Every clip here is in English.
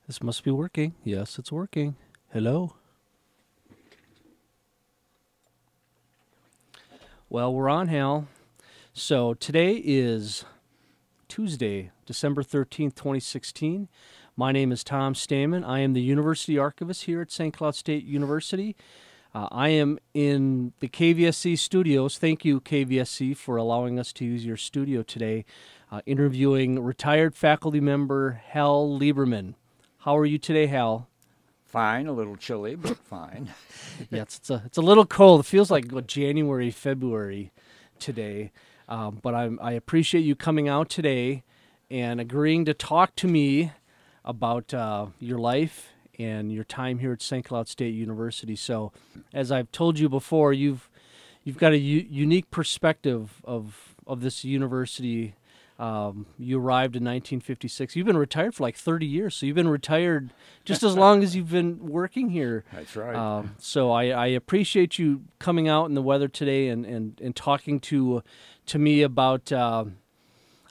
This must be working. Yes, it's working. Hello. Well, we're on, Hal. So today is Tuesday, December 13th, 2016. My name is Tom Steman. I am the University Archivist here at St. Cloud State University. I am in the KVSC studios. Thank you, KVSC, for allowing us to use your studio today, interviewing retired faculty member Hal Lieberman. How are you today, Hal? Fine, a little chilly, but fine. Yeah, it's a little cold. It feels like January, February today. But I appreciate you coming out today and agreeing to talk to me about your life and your time here at St. Cloud State University. So, as I've told you before, you've got a unique perspective of this university. You arrived in 1956. You've been retired for like 30 years, so you've been retired just as long as you've been working here. That's right. So I appreciate you coming out in the weather today and talking to me about a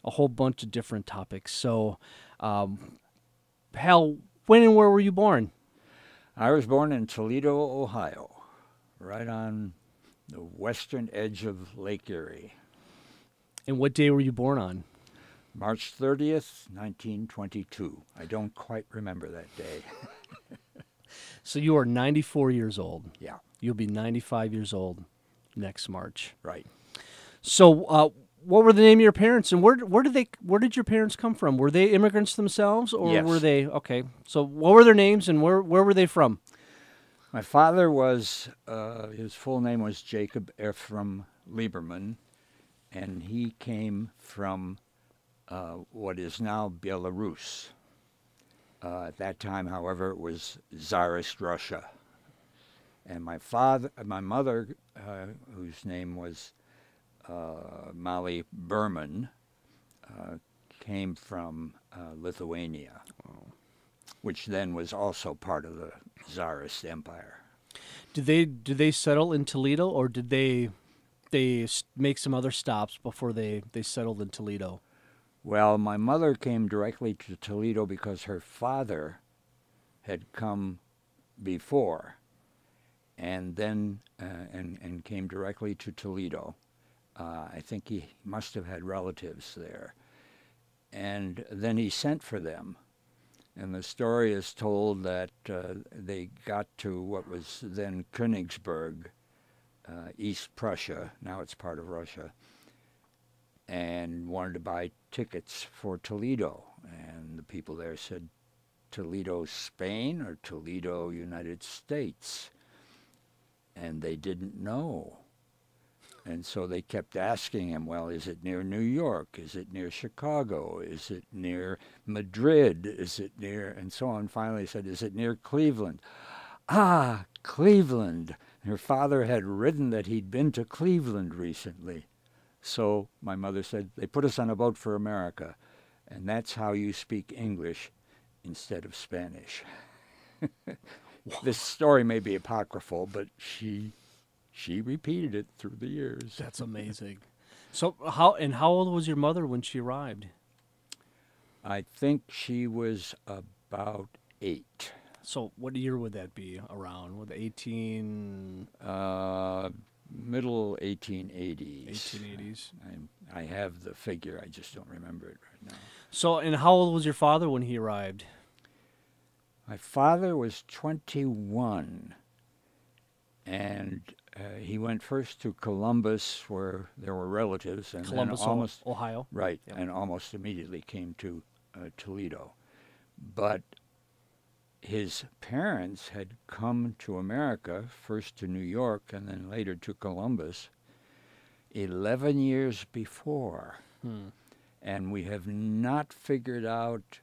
whole bunch of different topics. So, Hal, when and where were you born? I was born in Toledo, Ohio, right on the western edge of Lake Erie. And what day were you born on? March 30th, 1922. I don't quite remember that day. So you are 94 years old. Yeah, You'll be 95 years old next March. right. So, what were the name of your parents, and where did your parents come from? Were they immigrants themselves, or Yes. were they okay? So, what were their names, and where were they from? My father was, his full name was Jacob Ephraim Lieberman, and he came from what is now Belarus. At that time, however, it was Tsarist Russia. And my mother, whose name was Molly Berman, came from Lithuania, which then was also part of the Tsarist Empire. Did they settle in Toledo, or did they make some other stops before they settled in Toledo? Well, my mother came directly to Toledo because her father had come before, and then and came directly to Toledo. I think he must have had relatives there. And then he sent for them. And the story is told that they got to what was then Königsberg, East Prussia, now it's part of Russia, and wanted to buy tickets for Toledo. And the people there said, Toledo, Spain, or Toledo, United States? And they didn't know. And so they kept asking him, well, is it near New York? Is it near Chicago? Is it near Madrid? Is it near, and so on. Finally he said, is it near Cleveland? Ah, Cleveland. And her father had written that he'd been to Cleveland recently. So my mother said, they put us on a boat for America. And that's how you speak English instead of Spanish. This story may be apocryphal, but she repeated it through the years. That's amazing. So how old was your mother when she arrived? I think she was about 8. So what year would that be around? With 18... Middle 1880s. 1880s. I have the figure, I just don't remember it right now. So, and how old was your father when he arrived? My father was 21, and he went first to Columbus, where there were relatives, and Columbus, then almost Ohio. right, Yep. and almost immediately came to Toledo. But his parents had come to America, first to New York and then later to Columbus, 11 years before. And we have not figured out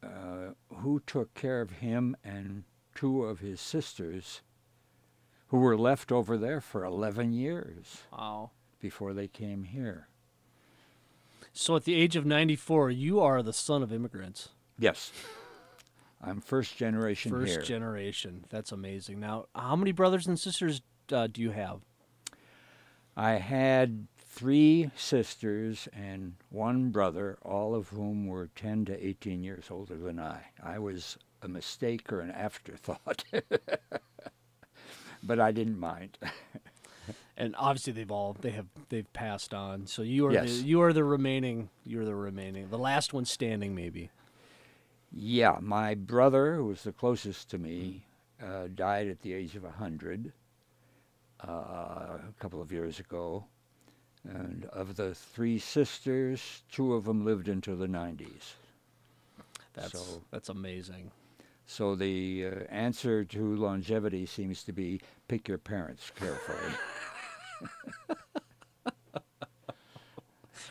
who took care of him and 2 of his sisters who were left over there for 11 years Wow. before they came here. So at the age of 94, you are the son of immigrants. Yes. I'm first generation here. First generation. That's amazing. Now, how many brothers and sisters do you have? I had 3 sisters and 1 brother, all of whom were 10 to 18 years older than I. I was a mistake or an afterthought, but I didn't mind. And obviously they've passed on. So you are Yes. the remaining, the last one standing maybe. Yeah, my brother, who was the closest to me, died at the age of 100 a couple of years ago. And of the 3 sisters, 2 of them lived into the 90s. That's amazing. So the answer to longevity seems to be pick your parents carefully.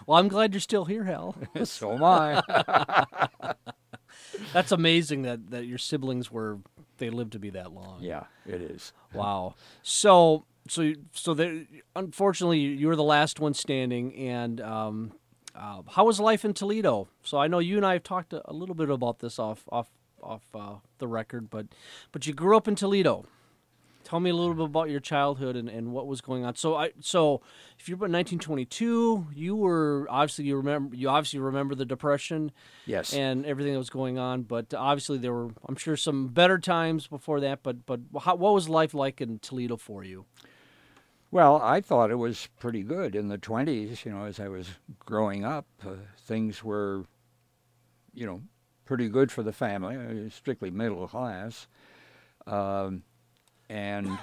Well, I'm glad you're still here, Hal. So am I. That's amazing that your siblings they lived to be that long. Yeah, it is. Wow. So unfortunately, you were the last one standing. And how was life in Toledo? So I know you and I have talked a little bit about this off the record, but you grew up in Toledo. Tell me a little bit about your childhood and what was going on. So if you're about 1922, you obviously remember the Depression, Yes. and everything that was going on. But obviously there were, I'm sure, some better times before that. But what was life like in Toledo for you? Well, I thought it was pretty good in the 20s. As I was growing up, things were, pretty good for the family. I was strictly middle class. And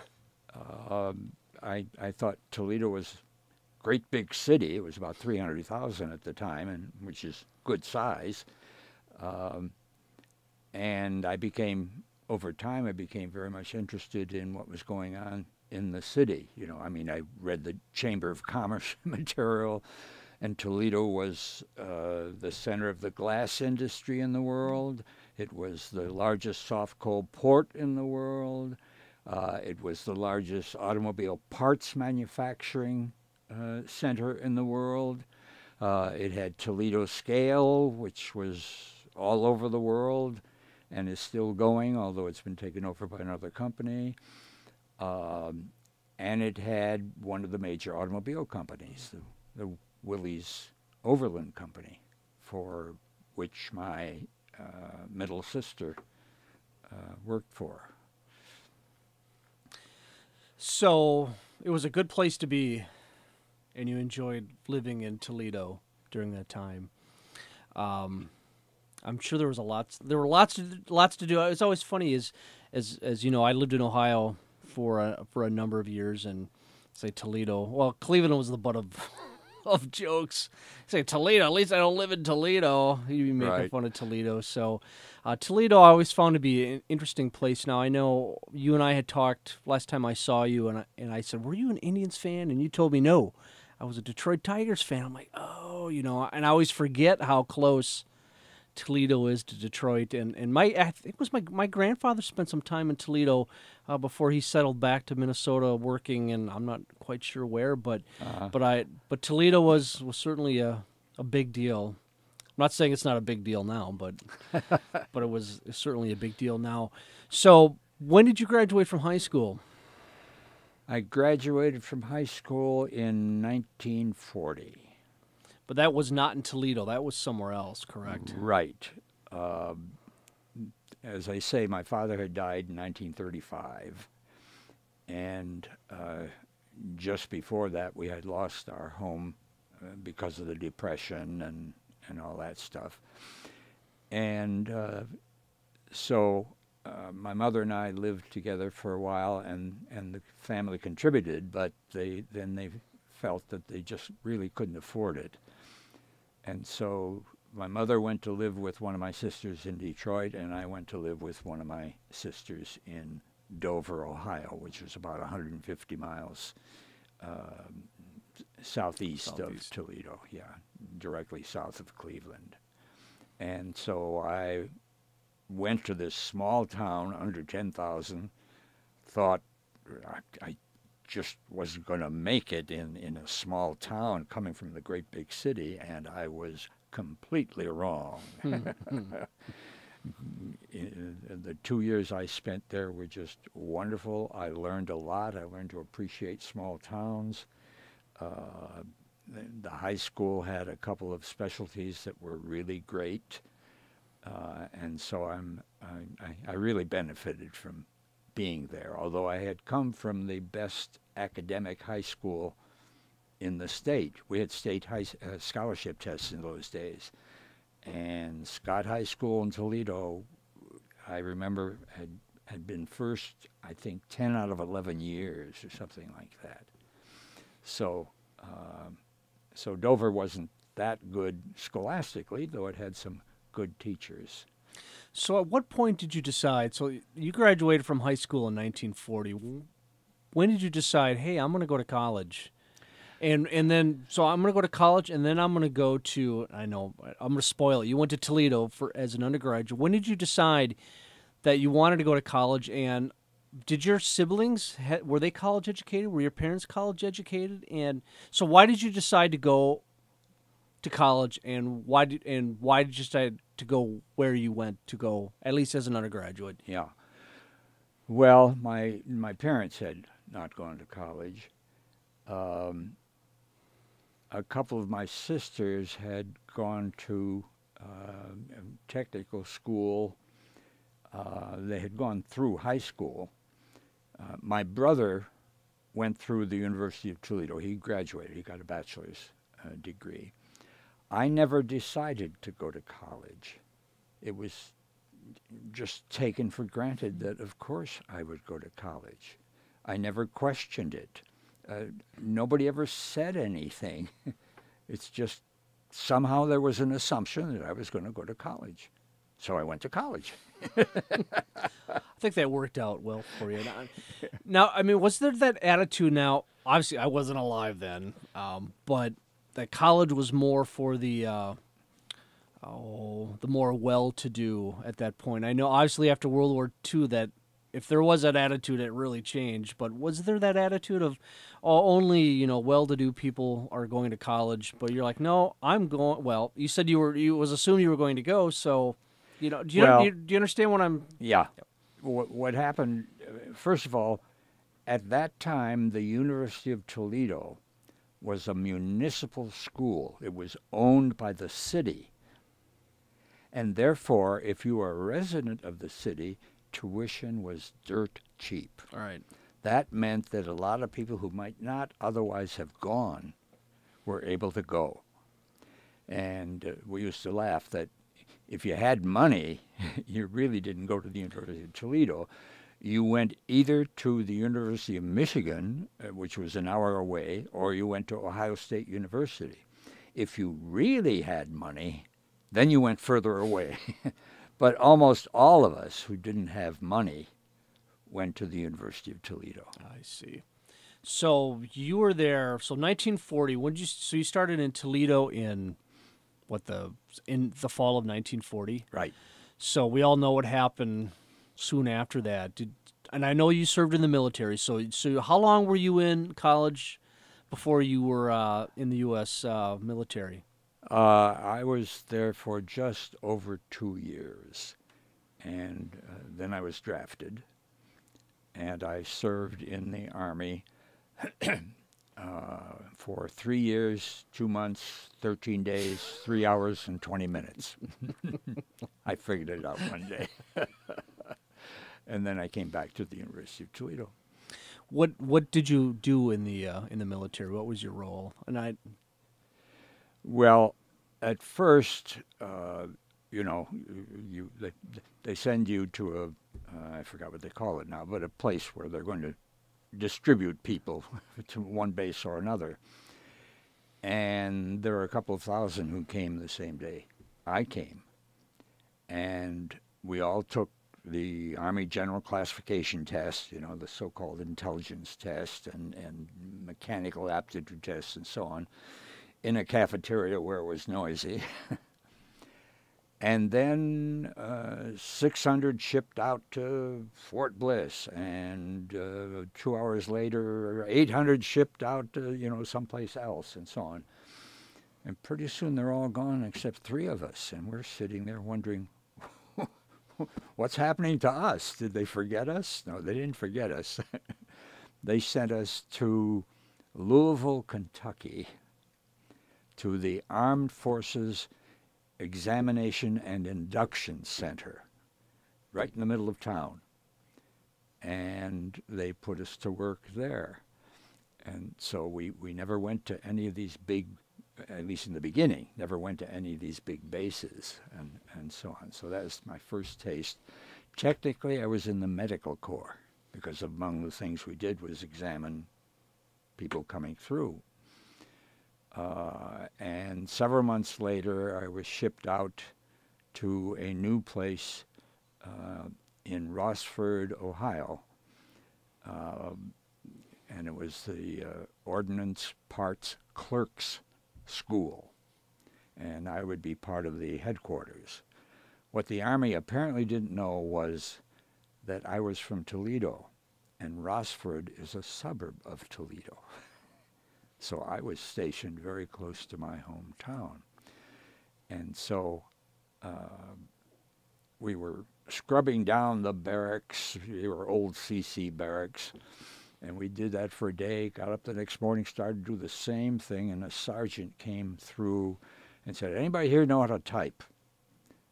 I thought Toledo was a great big city. It was about 300,000 at the time, which is good size. And over time, I became very much interested in what was going on in the city. I read the Chamber of Commerce material, and Toledo was the center of the glass industry in the world. It was the largest soft coal port in the world. It was the largest automobile parts manufacturing center in the world. It had Toledo Scale, which was all over the world and is still going, although it's been taken over by another company. And it had one of the major automobile companies, the Willys Overland Company, for which my middle sister worked for. So it was a good place to be, and you enjoyed living in Toledo during that time. I'm sure there were lots to do. It's always funny as you know, I lived in Ohio for a number of years, and say Toledo. Well, Cleveland was the butt of jokes. Say Toledo, at least I don't live in Toledo. You'd be making fun of Toledo. So Toledo I always found to be an interesting place. Now, I know you and I had talked last time I saw you, and I said, were you an Indians fan? And you told me no. I was a Detroit Tigers fan. I'm like, oh, and I always forget how close Toledo is to Detroit. And I think it was my grandfather spent some time in Toledo before he settled back to Minnesota working, and I'm not quite sure where, but Toledo was certainly a big deal. I'm not saying it's not a big deal now, but it was certainly a big deal now. So when did you graduate from high school? I graduated from high school in 1940. But that was not in Toledo. That was somewhere else, correct? Right. As I say, my father had died in 1935, and just before that, we had lost our home because of the Depression and all that stuff. And so my mother and I lived together for a while, and the family contributed, but they felt that they just really couldn't afford it. And so my mother went to live with one of my sisters in Detroit, and I went to live with one of my sisters in Dover, Ohio, which was about 150 miles southeast of Toledo, directly south of Cleveland. And so I went to this small town, under 10,000, thought I just wasn't going to make it in a small town coming from the great big city, and I was completely wrong. The 2 years I spent there were just wonderful. I learned a lot. I learned to appreciate small towns. the high school had a couple of specialties that were really great, and so I really benefited from being there. Although I had come from the best academic high school in the state. We had state scholarship tests in those days, and Scott High School in Toledo, I remember, had been first, I think, 10 out of 11 years or something like that. So, so Dover wasn't that good scholastically, though it had some good teachers. So at what point did you decide? So you graduated from high school in 1940. When did you decide, hey, I'm going to go to college? And then, so I'm going to go to college, and then I'm going to go to, I know, I'm going to spoil it. You went to Toledo as an undergraduate. When did you decide that you wanted to go to college, and did your siblings, were they college educated? Were your parents college educated? And so why did you decide to go to college, and why did you decide to go where you went to go, at least as an undergraduate? Yeah. Well, my parents had not gone to college. A couple of my sisters had gone to technical school. They had gone through high school. My brother went through the University of Toledo. He graduated. He got a bachelor's degree. I never decided to go to college. It was just taken for granted that, of course, I would go to college. I never questioned it. Nobody ever said anything. It's just somehow there was an assumption that I was going to go to college. So I went to college. I think that worked out well for you. Now, I mean, was there that attitude now? Obviously, I wasn't alive then, but that college was more for the more well-to-do at that point. I know, obviously, after World War II, that if there was that attitude, it really changed. But was there that attitude of only well-to-do people are going to college? But you're like, no, I'm going. Well, you said you was assumed you were going to go. So, do you understand what I'm? Yeah. What happened? First of all, at that time, the University of Toledo was a municipal school. It was owned by the city, and therefore, if you were a resident of the city, tuition was dirt cheap. All right. That meant that a lot of people who might not otherwise have gone were able to go. And we used to laugh that if you had money, you really didn't go to the University of Toledo. You went either to the University of Michigan, which was an hour away, or you went to Ohio State University. If you really had money, then you went further away. But almost all of us who didn't have money went to the University of Toledo. I see. So you were there. So 1940. So you started in Toledo in the fall of 1940. Right. So we all know what happened soon after that. And I know you served in the military. So how long were you in college before you were in the U.S. Military? I was there for just over 2 years, and then I was drafted, and I served in the Army for 3 years, 2 months, 13 days, 3 hours, and 20 minutes. I figured it out one day. And then I came back to the University of Toledo. What did you do in the military? What was your role? Well, at first, they send you to I forgot what they call it now, but a place where they're going to distribute people to one base or another. And there were a couple of thousand who came the same day I came. And we all took the Army General Classification Test, the so-called intelligence test and mechanical aptitude tests and so on, in a cafeteria where it was noisy. And then 600 shipped out to Fort Bliss, and 2 hours later, 800 shipped out to, someplace else, and so on. And pretty soon they're all gone except 3 of us, and we're sitting there wondering, what's happening to us? Did they forget us? No, they didn't forget us. They sent us to Louisville, Kentucky, to the Armed Forces Examination and Induction Center, right in the middle of town. And they put us to work there. And so we never went to any of these big, at least in the beginning, never went to any of these big bases and so on. So that was my first taste. Technically, I was in the medical corps because among the things we did was examine people coming through. And several months later, I was shipped out to a new place in Rossford, Ohio. And it was the Ordnance Parts Clerks School. And I would be part of the headquarters. What the Army apparently didn't know was that I was from Toledo, and Rossford is a suburb of Toledo. So I was stationed very close to my hometown. And so we were scrubbing down the barracks. They were old CC barracks. And we did that for a day, got up the next morning, started to do the same thing, and a sergeant came through and said, "Anybody here know how to type?"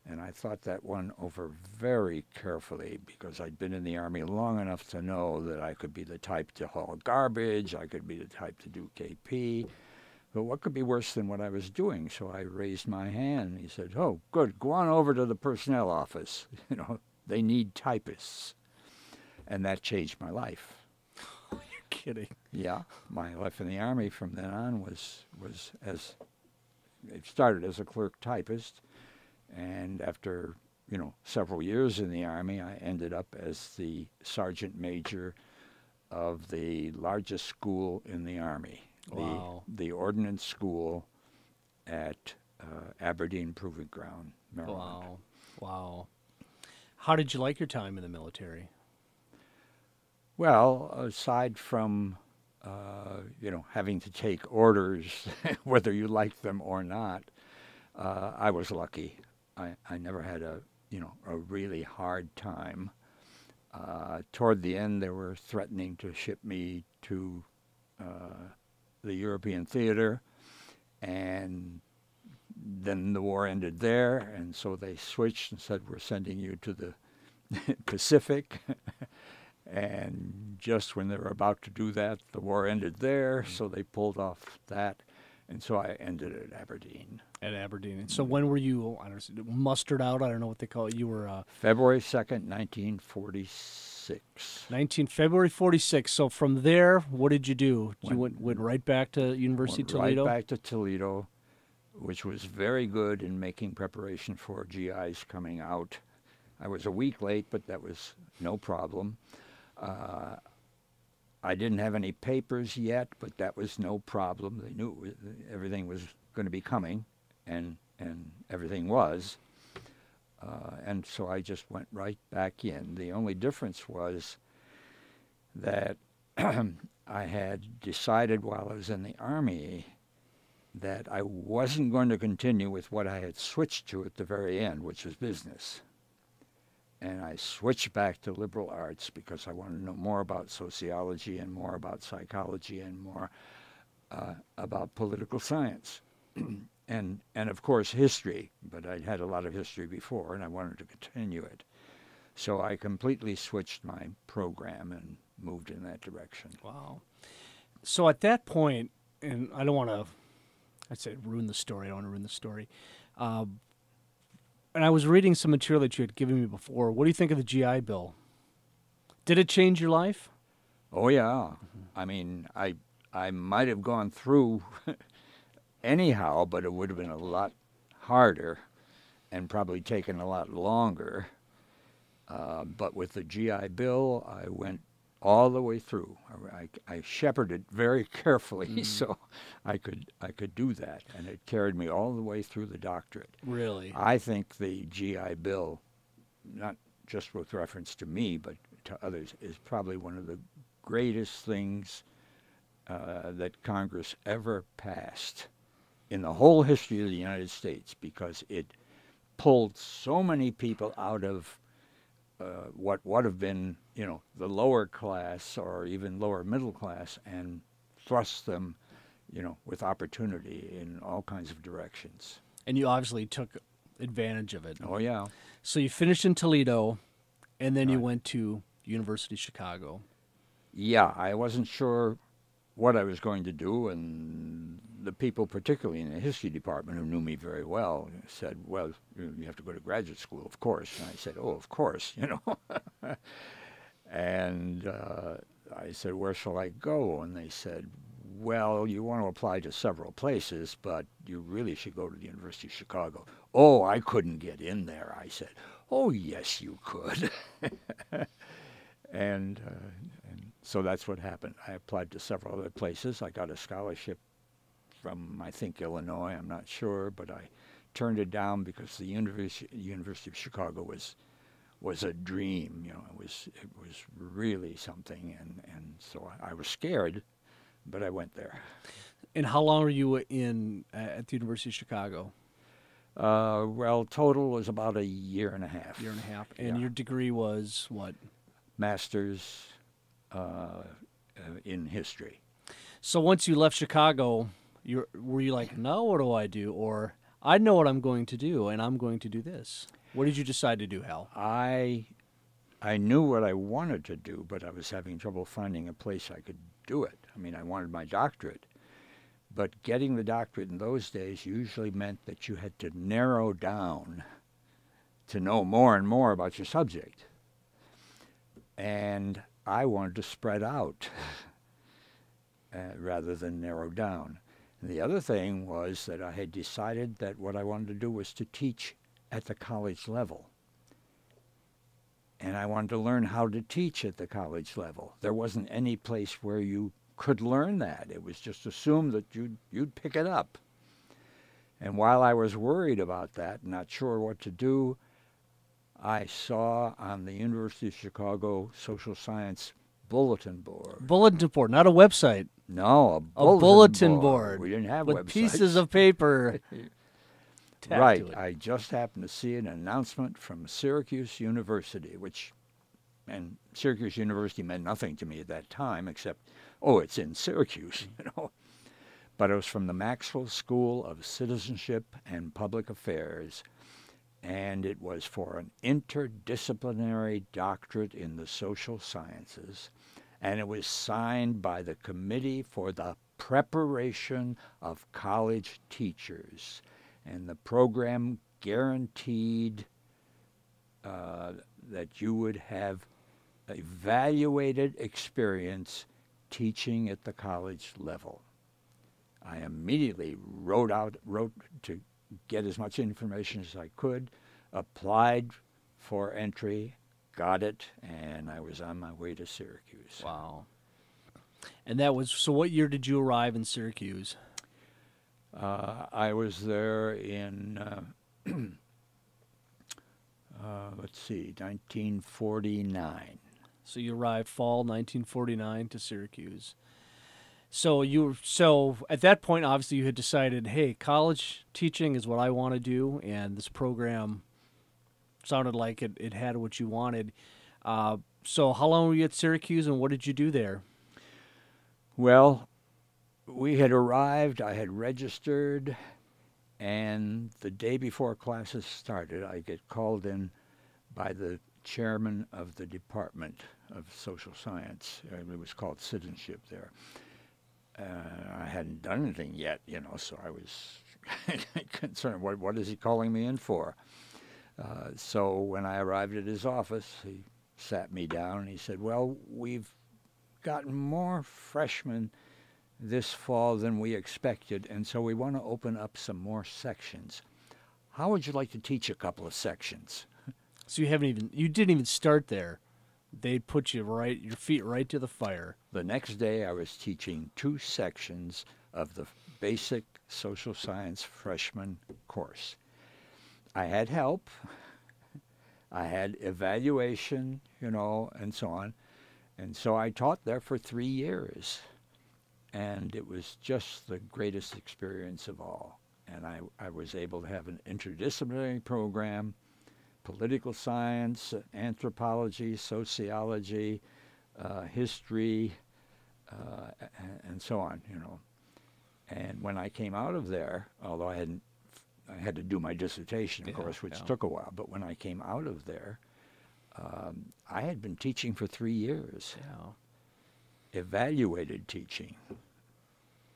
And I thought that one over very carefully because I'd been in the Army long enough to know that I could be the type to haul garbage, I could be the type to do KP, but what could be worse than what I was doing? So I raised my hand. He said, "Oh, good, go on over to the personnel office. You know, they need typists." And that changed my life. You're kidding. Yeah, my life in the Army from then on was as, it started as a clerk typist. And after, several years in the Army, I ended up as the sergeant major of the largest school in the Army, Wow. the Ordnance School at Aberdeen Proving Ground, Maryland. Wow. Wow. How did you like your time in the military? Well, aside from, having to take orders, whether you liked them or not, I was lucky. I never had a really hard time. Toward the end, they were threatening to ship me to the European theater, and then the war ended there, and so they switched and said, "We're sending you to the Pacific." And just when they were about to do that, the war ended there, so they pulled off that. And so I ended at Aberdeen. At Aberdeen. And so when were you, mustered out? I don't know what they call it. You were... February 2nd, 1946. February 46. So from there, what did you do? You went right back to University of Toledo? Right back to Toledo, which was very good in making preparation for GIs coming out. I was a week late, but that was no problem. I didn't have any papers yet, but that was no problem. They knew everything was going to be coming, and everything was. And so I just went right back in. The only difference was that I had decided while I was in the Army that I wasn't going to continue with what I had switched to at the very end, which was business. And I switched back to liberal arts because I wanted to know more about sociology and more about psychology and more about political science. and of course history, but I'd had a lot of history before and I wanted to continue it. So I completely switched my program and moved in that direction. Wow. So at that point, and I don't want to, I'd say ruin the story, I don't want to ruin the story, and I was reading some material that you had given me before. What do you think of the GI Bill? Did it change your life? Oh, yeah. I mean, I might have gone through anyhow, but it would have been a lot harder and probably taken a lot longer. But with the GI Bill, I went all the way through. I shepherded very carefully so I could do that, and it carried me all the way through the doctorate. Really? I think the GI Bill, not just with reference to me, but to others, is probably one of the greatest things that Congress ever passed in the whole history of the United States, because it pulled so many people out of what would have been, the lower class or even lower middle class, and thrust them, with opportunity in all kinds of directions. And you obviously took advantage of it. Oh, yeah. So you finished in Toledo, and then you Right. went to University of Chicago. Yeah, I wasn't sure what I was going to do, and the people, particularly in the history department, who knew me very well, said, well, you have to go to graduate school, of course. And I said, oh, of course, And I said, where shall I go? And they said, well, you want to apply to several places, but you really should go to the University of Chicago. Oh, I couldn't get in there. I said, oh, yes, you could. And so that's what happened. I applied to several other places. I got a scholarship from, I think, Illinois. I'm not sure, but I turned it down because the University of Chicago was a dream. It was really something, and so I was scared, but I went there. And how long were you at the University of Chicago? Well, total was about a year and a half. Year and a half. And Yeah. your degree was what? Master's in history. So once you left Chicago, were you like, no, what do I do? Or I know what I'm going to do, and I'm going to do this. What did you decide to do, Hal? I knew what I wanted to do, but I was having trouble finding a place I could do it. I mean, I wanted my doctorate, but getting the doctorate in those days usually meant that you had to narrow down to know more and more about your subject. And I wanted to spread out rather than narrow down. And the other thing was that I had decided that what I wanted to do was to teach at the college level. And I wanted to learn how to teach at the college level. There wasn't any place where you could learn that. It was just assumed that you'd pick it up. And while I was worried about that, not sure what to do, I saw on the University of Chicago social science bulletin board. Bulletin board, not a website. No, A bulletin board. We didn't have with websites. pieces of paper. tacked Right. to it. I just happened to see an announcement from Syracuse University, and Syracuse University meant nothing to me at that time except, oh, it's in Syracuse, But it was from the Maxwell School of Citizenship and Public Affairs, and it was for an interdisciplinary doctorate in the social sciences, and it was signed by the Committee for the Preparation of College Teachers, and the program guaranteed that you would have evaluated experience teaching at the college level. I immediately wrote to get as much information as I could, applied for entry, got it, and I was on my way to Syracuse. Wow. And so what year did you arrive in Syracuse? I was there in, 1949. So you arrived fall 1949 to Syracuse. So at that point, obviously, you had decided, hey, college teaching is what I want to do, and this program sounded like it had what you wanted. So how long were you at Syracuse, and what did you do there? Well, we had arrived, I had registered, and the day before classes started, I get called in by the chairman of the Department of Social Science. It was called Citizenship there. I hadn't done anything yet, so I was concerned. What is he calling me in for? So when I arrived at his office, he sat me down and he said, well, we've gotten more freshmen this fall than we expected, and so we want to open up some more sections. How would you like to teach a couple of sections? So you didn't even start there. They put your feet right to the fire. The next day I was teaching 2 sections of the basic social science freshman course. I had help. I had evaluation, and so on. And so I taught there for 3 years. And it was just the greatest experience of all. And I was able to have an interdisciplinary program, political science, anthropology, sociology, history, and so on, And when I came out of there, although I had to do my dissertation, of course, which took a while, but when I came out of there, I had been teaching for 3 years, evaluated teaching.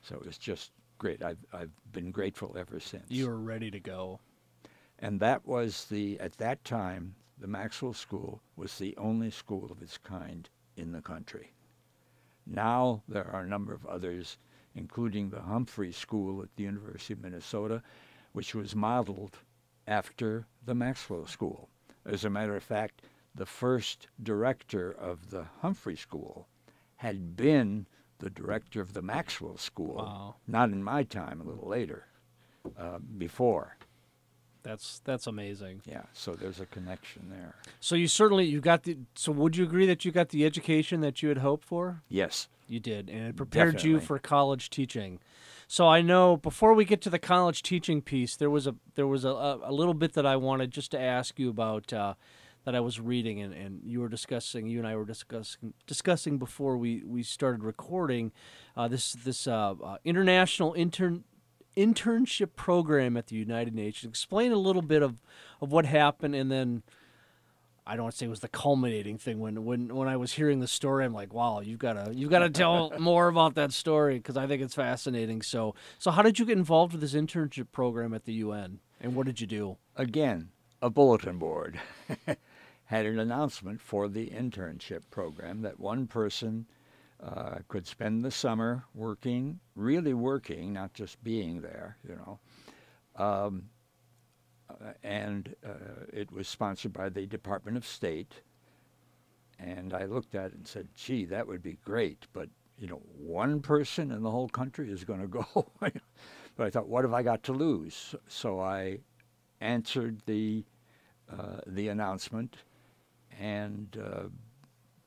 So it was just great. I've been grateful ever since. You were ready to go. And that was at that time, the Maxwell School was the only school of its kind in the country. Now there are a number of others, including the Humphrey School at the University of Minnesota, which was modeled after the Maxwell School. As a matter of fact, the first director of the Humphrey School had been the director of the Maxwell School. Wow. Not Not in my time, a little later, before. That's amazing. Yeah, so there's a connection there. So so would you agree that you got the education that you had hoped for? Yes. You did, and it prepared you Definitely. for college teaching. So I know before we get to the college teaching piece, there was a little bit that I wanted just to ask you about that I was reading, and you and I were discussing before we started recording this international internship program at the United Nations. Explain a little bit of what happened, and then I don't want to say it was the culminating thing. When I was hearing the story, I'm like, wow, you've got to tell more about that story, because I think it's fascinating. So how did you get involved with this internship program at the UN, and what did you do? Again, a bulletin board had an announcement for the internship program that one person could spend the summer working, really working, not just being there, and it was sponsored by the Department of State. And I looked at it and said, gee, that would be great, but one person in the whole country is going to go. But I thought, what have I got to lose? So I answered the announcement, and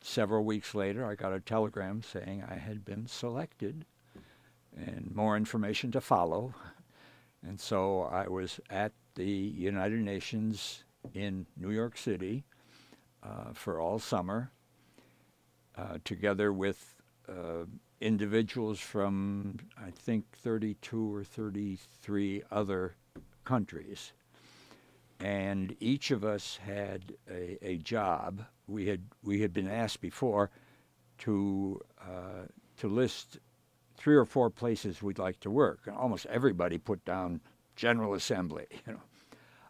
several weeks later, I got a telegram saying I had been selected and more information to follow. And so I was at the United Nations in New York City for all summer, together with individuals from, I think, 32 or 33 other countries. And each of us had a job. We had been asked before to list 3 or 4 places we'd like to work, and almost everybody put down General Assembly.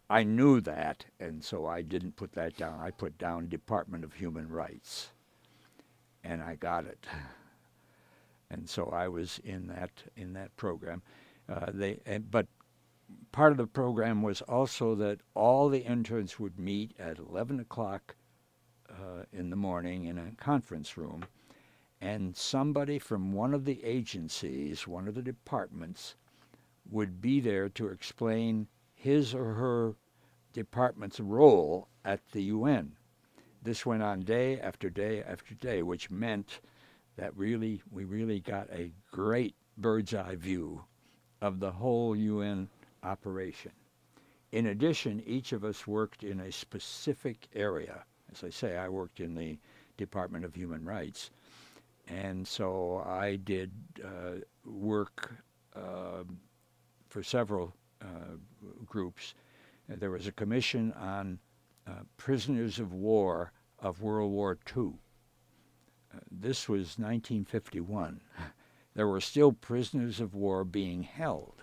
I knew that, and so I didn't put that down. I put down Department of Human Rights, and I got it. And so I was in that program. But part of the program was also that all the interns would meet at 11 o'clock in the morning in a conference room, and somebody from one of the agencies, one of the departments, would be there to explain his or her department's role at the UN. This went on day after day after day, which meant that we really got a great bird's eye view of the whole UN operation. In addition, each of us worked in a specific area. As I say, I worked in the Department of Human Rights. And so I did work for several groups. There was a commission on prisoners of war of World War II. This was 1951. There were still prisoners of war being held.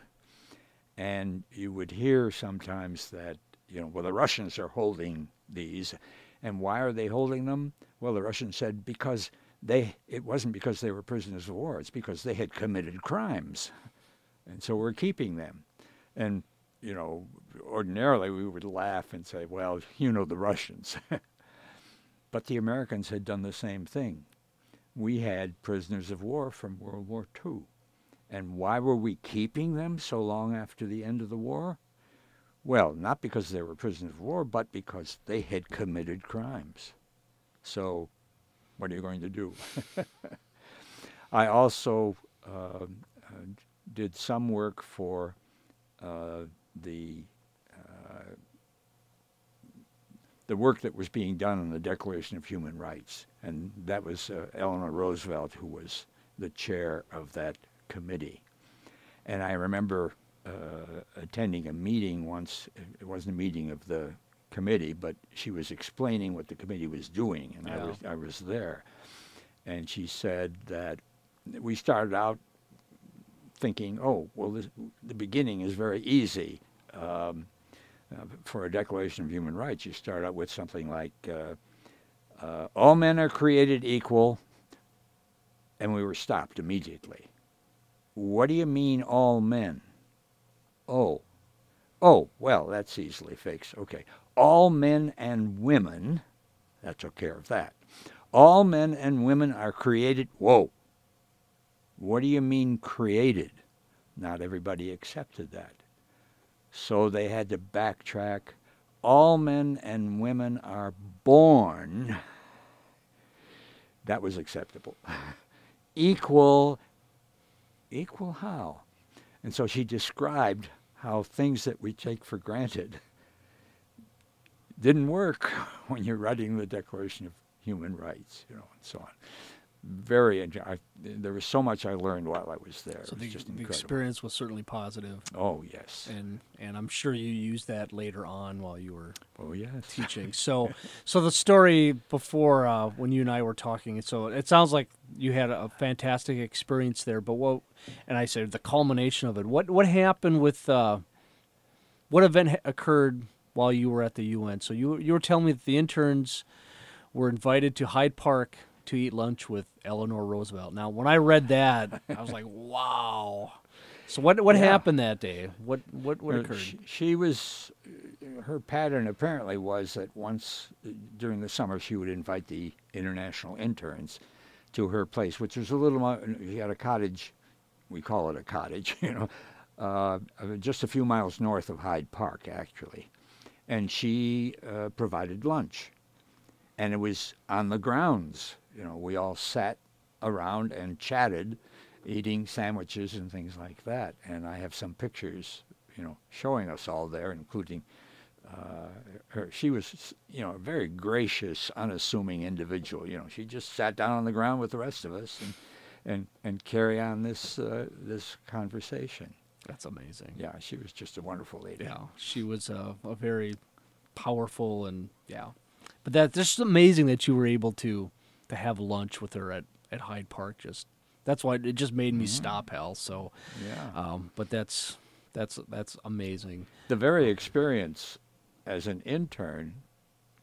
And you would hear sometimes that, well, the Russians are holding these. And why are they holding them? Well, the Russians said because it wasn't because they were prisoners of war, it's because they had committed crimes. And so we're keeping them. And, ordinarily we would laugh and say, well, the Russians. But the Americans had done the same thing. We had prisoners of war from World War II. And why were we keeping them so long after the end of the war? Well, not because they were prisoners of war, but because they had committed crimes. So what are you going to do? I also did some work for the work that was being done on the Declaration of Human Rights. And that was Eleanor Roosevelt, who was the chair of that committee. And I remember attending a meeting once. It wasn't a meeting of the committee, but she was explaining what the committee was doing, and I was there. And she said that we started out thinking, oh, well, the beginning is very easy. For a Declaration of Human Rights, you start out with something like, all men are created equal, and we were stopped immediately. What do you mean, all men? Oh, well, that's easily fixed. Okay. All men and women, that took care of that. All men and women are created. Whoa. What do you mean created? Not everybody accepted that. So they had to backtrack. All men and women are born. That was acceptable. Equal how? And so she described how things that we take for granted didn't work when you're writing the Declaration of Human Rights, and so on. There was so much I learned while I was there. So it was just incredible. The experience was certainly positive. Oh, yes. And I'm sure you used that later on while you were teaching. So the story before when you and I were talking, so it sounds like you had a fantastic experience there. But and I said the culmination of it. What happened with what event occurred while you were at the UN? So you were telling me that the interns were invited to Hyde Park to eat lunch with Eleanor Roosevelt. Now, when I read that, I was like, wow. So what happened that day? What occurred? She was, her pattern apparently was that once during the summer she would invite the international interns to her place, which was a little, she had a cottage, we call it a cottage, just a few miles north of Hyde Park, actually. And she provided lunch. And it was on the grounds. We all sat around and chatted, eating sandwiches and things like that. And I have some pictures, showing us all there, including her. She was, a very gracious, unassuming individual. She just sat down on the ground with the rest of us and carry on this conversation. That's amazing. Yeah, she was just a wonderful lady. Yeah, she was a very powerful and But that's just amazing that you were able to have lunch with her at Hyde Park. That's why it just made me stop, Hal. So, but that's amazing. The very experience as an intern,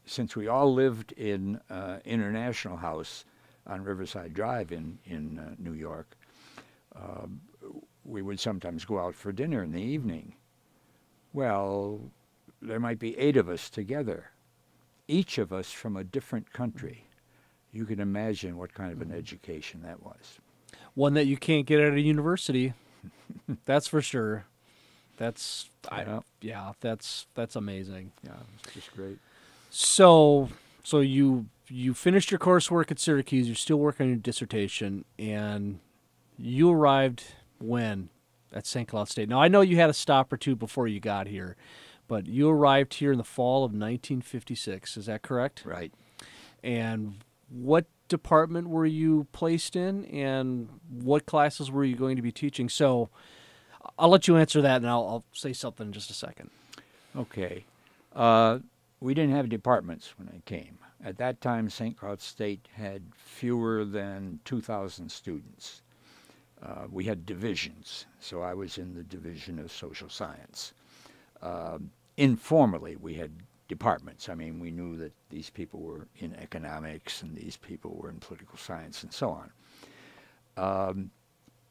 since we all lived in International House on Riverside Drive in New York, we would sometimes go out for dinner in the evening. Well, there might be 8 of us together, each of us from a different country. You can imagine what kind of an education that was. One that you can't get at a university. That's for sure. That's amazing. Yeah, it's just great. So you finished your coursework at Syracuse. You're still working on your dissertation, and you arrived when at St. Cloud State. Now I know you had a stop or two before you got here, but you arrived here in the fall of 1956. Is that correct? Right. And what department were you placed in, and what classes were you going to be teaching? So I'll let you answer that, and I'll say something in just a second. Okay. We didn't have departments when I came. At that time, St. Cloud State had fewer than 2,000 students. We had divisions, so I was in the division of social science. Informally, we had departments. I mean, we knew that these people were in economics and these people were in political science and so on.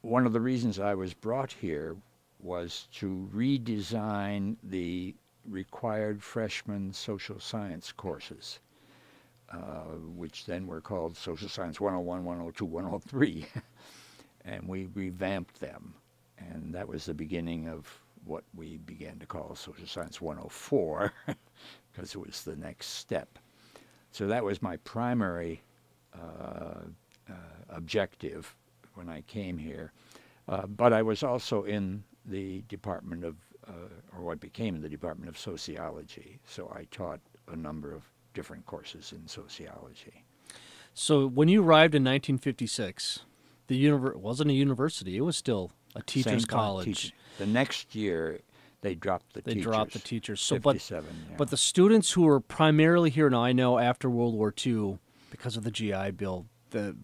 One of the reasons I was brought here was to redesign the required freshman social science courses, which then were called Social Science 101, 102, 103. And we revamped them. And that was the beginning of what we began to call Social Science 104, because it was the next step. So that was my primary objective when I came here. But I was also in the Department of, or what became the Department of Sociology. So I taught a number of different courses in sociology. So when you arrived in 1956, it wasn't a university. It was still A teacher's Same college. The next year, they dropped the teachers. They dropped the teachers. So, 57, but the students who were primarily here, now I know after World War II, because of the GI Bill, the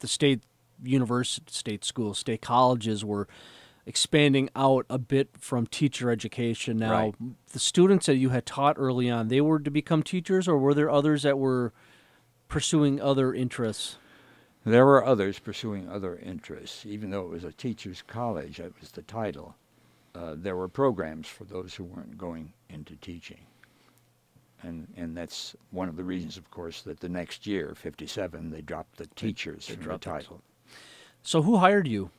state university, state schools, state colleges were expanding out a bit from teacher education. Now, Right. the students that you had taught early on, they were to become teachers, or were there others that were pursuing other interests? There were others pursuing other interests. Even though it was a teacher's college, that was the title, there were programs for those who weren't going into teaching. And that's one of the reasons, of course, that the next year, 57, they dropped the teachers from the title. So who hired you?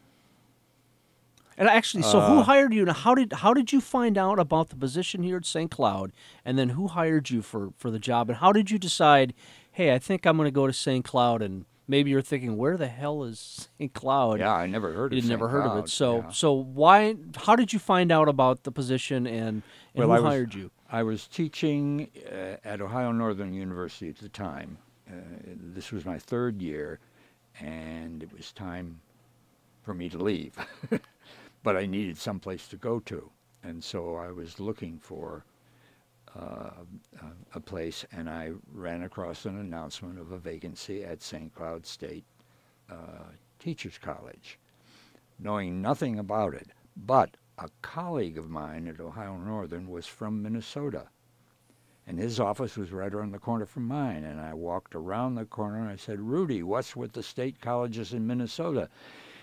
And actually, so who hired you, and how did you find out about the position here at St. Cloud, and then who hired you for the job, and how did you decide, hey, I think I'm going to go to St. Cloud, and maybe you're thinking, where the hell is St. Cloud? Yeah, I never heard of You'd St. never heard of Cloud, it. So yeah. so why? How did you find out about the position, and Well, who hired you? I was teaching at Ohio Northern University at the time. This was my third year, and it was time for me to leave. But I needed someplace to go to, and so I was looking for a place, and I ran across an announcement of a vacancy at St. Cloud State Teachers College, knowing nothing about it. But a colleague of mine at Ohio Northern was from Minnesota, and his office was right around the corner from mine, and I walked around the corner and I said, Rudy, what's with the state colleges in Minnesota?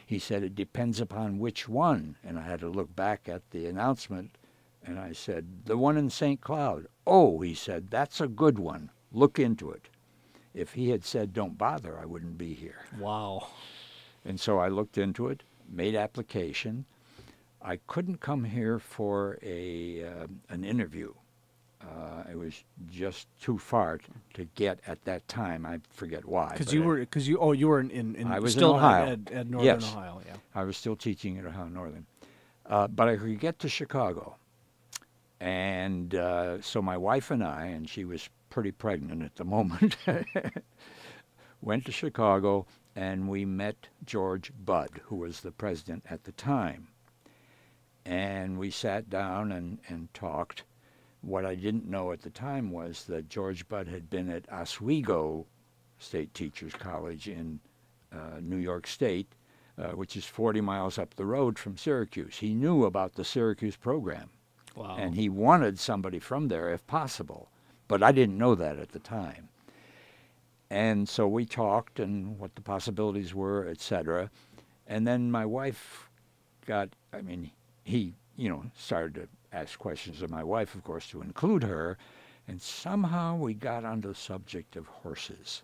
He said, it depends upon which one. And I had to look back at the announcement, and I said, the one in St. Cloud. Oh, he said, that's a good one. Look into it. If he had said, don't bother, I wouldn't be here. Wow. And so I looked into it, made application. I couldn't come here for an interview. It was just too far to get at that time. I forget why. Because you were in I was still in Ohio. at Northern Yes. Ohio. Yeah. I was still teaching at Ohio Northern. But I could get to Chicago. And so my wife and I, and she was pretty pregnant at the moment, went to Chicago, and we met George Budd, who was the president at the time. And we sat down and talked. What I didn't know at the time was that George Budd had been at Oswego State Teachers College in New York State, which is 40 miles up the road from Syracuse. He knew about the Syracuse program. Wow. And he wanted somebody from there if possible. But I didn't know that at the time. And so we talked and what the possibilities were, etc. And then my wife he started to ask questions of my wife, of course, to include her. And somehow we got onto the subject of horses.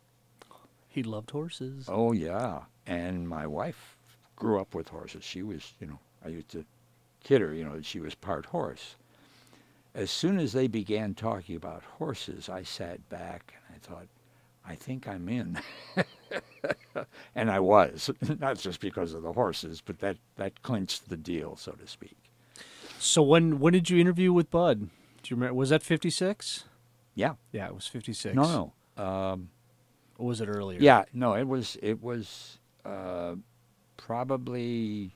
He loved horses. Oh, yeah. And my wife grew up with horses. She was, I used to kid her, that she was part horse. As soon as they began talking about horses, I sat back and I thought, I think I'm in. And I was, not just because of the horses, but that clinched the deal, so to speak. So when did you interview with Bud? Do you remember? Was that 56? Yeah. Yeah, it was 56. No. Or was it earlier? Yeah, no, it was probably,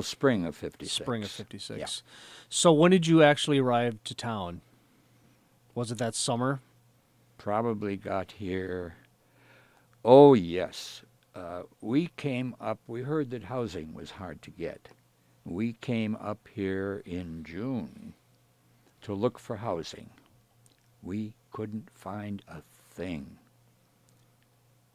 spring of 56. Spring of 56. Yeah. So when did you actually arrive to town? Was it that summer? Probably got here, oh, yes. We came up, we heard that housing was hard to get. We came up here in June to look for housing. We couldn't find a thing.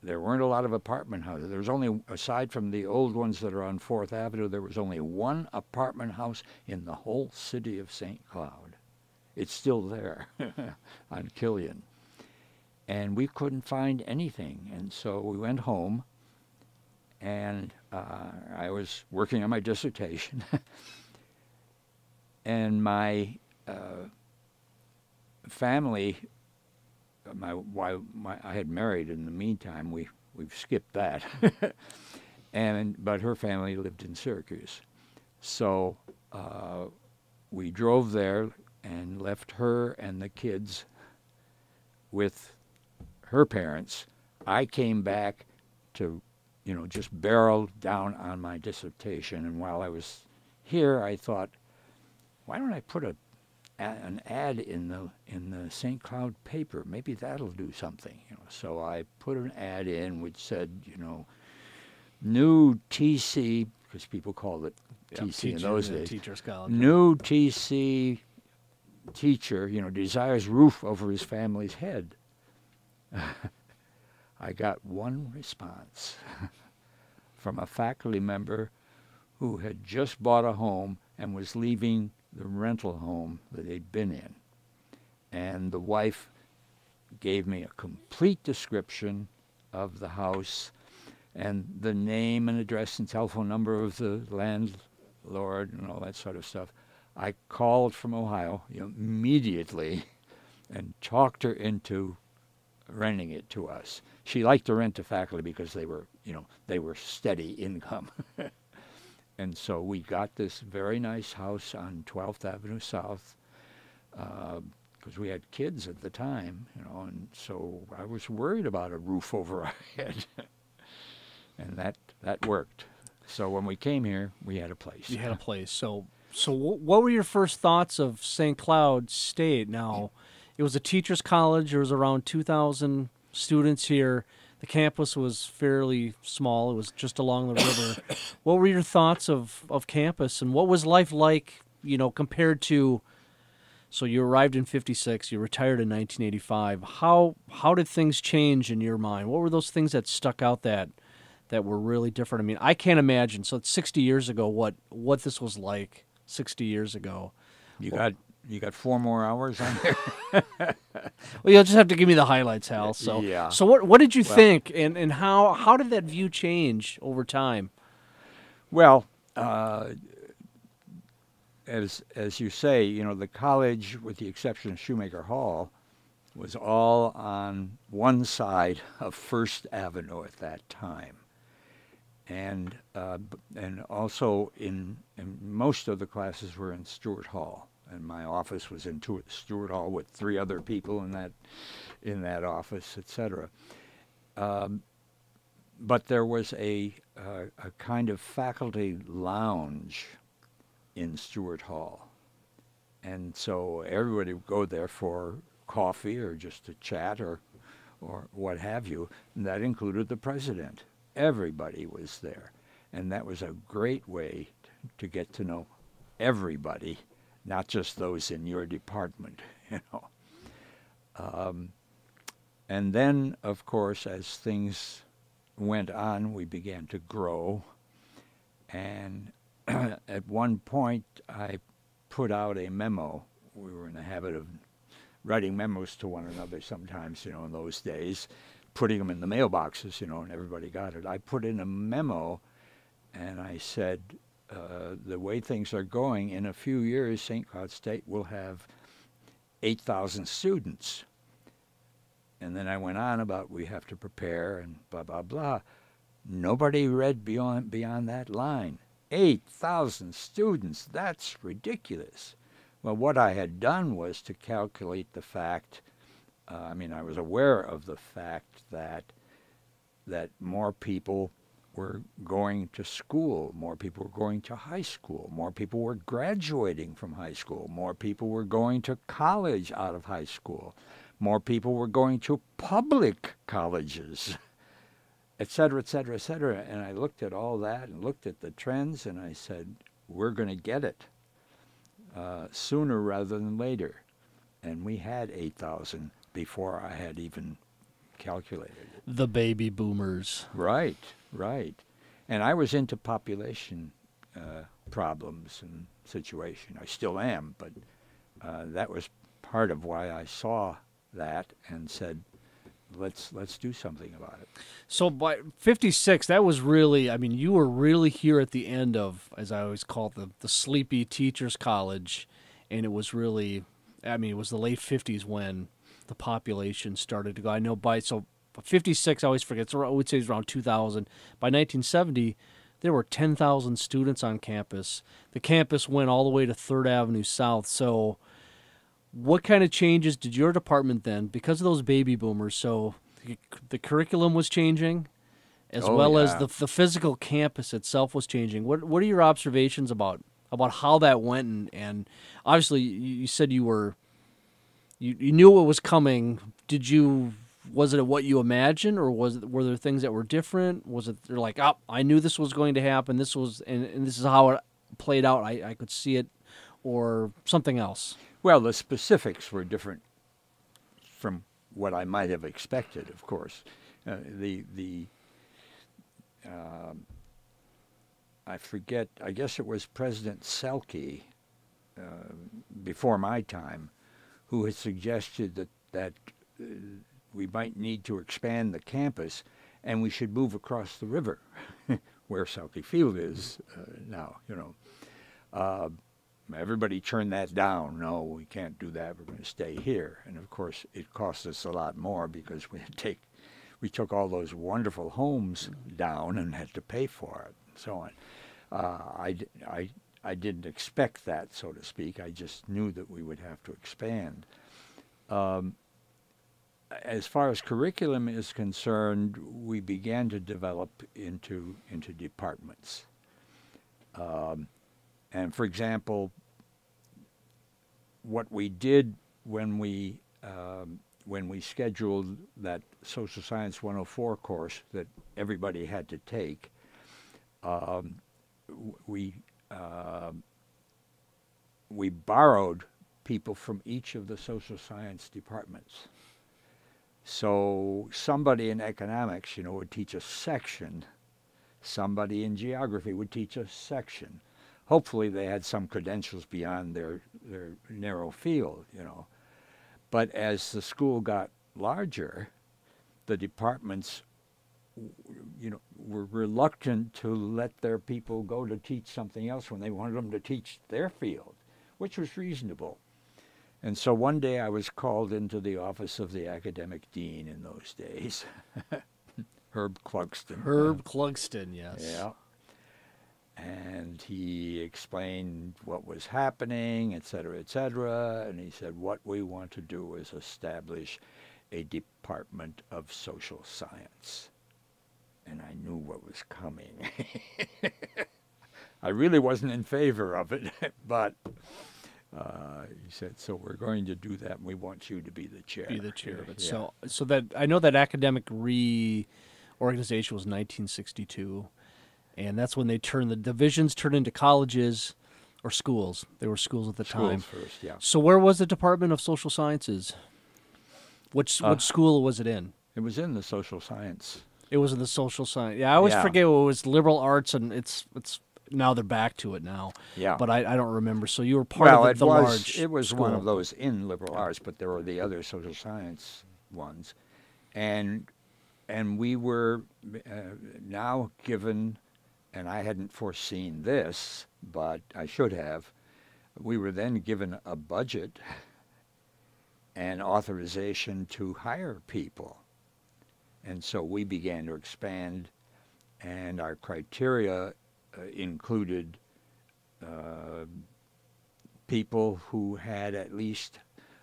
There weren't a lot of apartment houses. There was only, aside from the old ones that are on 4th Avenue, there was only one apartment house in the whole city of St. Cloud. It's still there on Killian. And we couldn't find anything. And so we went home, and I was working on my dissertation. And my family, I had married in the meantime. We've skipped that. But her family lived in Syracuse. So we drove there and left her and the kids with her parents. I came back to just barreled down on my dissertation. And while I was here, I thought, why don't I put an ad in the St. Cloud paper? Maybe that'll do something. So I put an ad in which said, new TC, because people called it TC in those days. Teachers College. New TC teacher, desires roof over his family's head. I got one response from a faculty member who had just bought a home and was leaving the rental home that they'd been in. And the wife gave me a complete description of the house and the name and address and telephone number of the landlord and all that sort of stuff. I called from Ohio immediately and talked her into renting it to us. She liked to rent to faculty because they were steady income. And so we got this very nice house on 12th Avenue South because we had kids at the time, and so I was worried about a roof over our head. And that worked. So when we came here, we had a place. You had a place. So what were your first thoughts of St. Cloud State? Now, it was a teacher's college. There was around 2,000 students here. The campus was fairly small. It was just along the river. What were your thoughts of campus, and what was life like, compared to, so you arrived in 56, you retired in 1985. How did things change in your mind? What were those things that stuck out that were really different? I mean, I can't imagine. So it's 60 years ago, what this was like 60 years ago. You got 4 more hours on there? Well, you'll just have to give me the highlights, Hal. So, yeah. So what did you think, and how did that view change over time? Well, as you say, the college, with the exception of Shoemaker Hall, was all on one side of First Avenue at that time, and also in most of the classes were in Stewart Hall. And my office was in Stewart Hall with 3 other people in that office, etc. But there was a kind of faculty lounge in Stewart Hall, and so everybody would go there for coffee or just to chat or what have you. And that included the president. Everybody was there, and that was a great way to get to know everybody. Not just those in your department, And then, of course, as things went on, we began to grow. And at one point, I put out a memo. We were in the habit of writing memos to one another sometimes, in those days, putting them in the mailboxes, and everybody got it. I put in a memo, and I said, the way things are going, in a few years, St. Cloud State will have 8,000 students. And then I went on about we have to prepare and blah, blah, blah. Nobody read beyond that line. 8,000 students, that's ridiculous. Well, what I had done was to calculate the fact, I was aware of the fact that more people were going to school, more people were going to high school, more people were graduating from high school, more people were going to college out of high school, more people were going to public colleges, et cetera, et cetera, et cetera. And I looked at all that and looked at the trends, and I said, we're going to get it sooner rather than later. And we had 8,000 before I had even calculated it. The baby boomers. Right. And I was into population problems and situation. I still am, but that was part of why I saw that and said, let's do something about it. So by 56, that was really, you were really here at the end of, as I always call it, the sleepy teachers college, and it was really, it was the late 50s when the population started to go. I know by 56, I always forget, I would say it's around 2000. By 1970, there were 10,000 students on campus. The campus went all the way to 3rd Avenue South. So what kind of changes did your department then, because of those baby boomers, so the curriculum was changing, as Oh, well as yeah. the physical campus itself was changing. What are your observations about how that went? And obviously, you said you knew what was coming. Was it what you imagined, or were there things that were different? Was it they're like, oh, I knew this was going to happen. This was and this is how it played out. I could see it, or something else. Well, the specifics were different from what I might have expected, of course. I forget, I guess it was President Selke, before my time, who had suggested that we might need to expand the campus and we should move across the river, where Selke Field is now, Everybody turned that down. No, we can't do that. We're going to stay here. And of course, it cost us a lot more because we took all those wonderful homes down and had to pay for it, and so on. I didn't expect that, so to speak. I just knew that we would have to expand. As far as curriculum is concerned, we began to develop into departments. And for example, what we did when we scheduled that Social Science 104 course that everybody had to take, we borrowed people from each of the social science departments. So somebody in economics, would teach a section. Somebody in geography would teach a section. Hopefully they had some credentials beyond their narrow field, But as the school got larger, the departments, were reluctant to let their people go to teach something else when they wanted them to teach their field, which was reasonable. And so one day I was called into the office of the academic dean in those days, Herb Clugston. Herb Clugston, yes. Yeah. And he explained what was happening, et cetera, and he said, what we want to do is establish a Department of Social Science. And I knew what was coming. I really wasn't in favor of it, but he said, so we're going to do that, and we want you to be the chair. Be the chair of it. Yeah. So that I know that academic reorganization was 1962. And that's when they the divisions turned into colleges or schools. They were schools at the time. Schools first, yeah. So where was the Department of Social Sciences? Which school was it in? It was in the social science. It was in the social science. Yeah, I always forget what was liberal arts, and it's now they're back to it now. Yeah. But I don't remember. So you were part of the large It was school. one of those in liberal arts, but there were the other social science ones. And we were now given, and I hadn't foreseen this, but I should have, we were then given a budget and authorization to hire people. And so we began to expand, and our criteria included people who had at least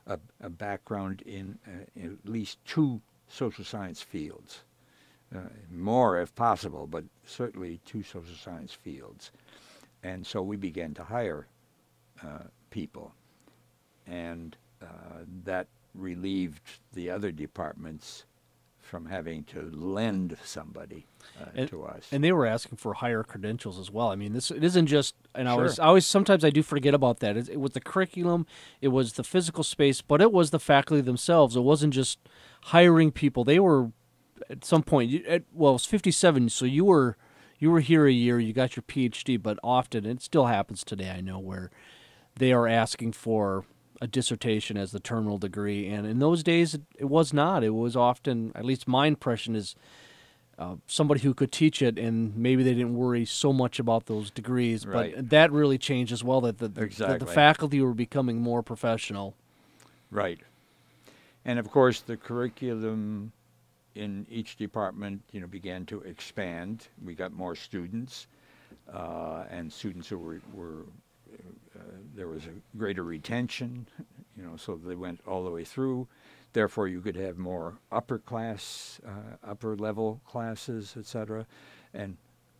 a background in at least two social science fields. More if possible, but certainly two social science fields. And so we began to hire people. And that relieved the other departments from having to lend somebody to us. And they were asking for higher credentials as well. I mean, it isn't just, and Sure. I always sometimes I do forget about that. It was the curriculum, it was the physical space, but it was the faculty themselves. It wasn't just hiring people. They were, at some point, it was 57, so you were here a year, you got your PhD, but often, it still happens today, I know, where they are asking for a dissertation as the terminal degree, and in those days, it was not. It was often, at least my impression is, somebody who could teach it, and maybe they didn't worry so much about those degrees, Right. but that really changed as well, that the Exactly. faculty were becoming more professional. Right. And of course, the curriculum in each department, began to expand. We got more students, and students who were there was a greater retention, so they went all the way through. therefore you could have more upper level classes, etc., and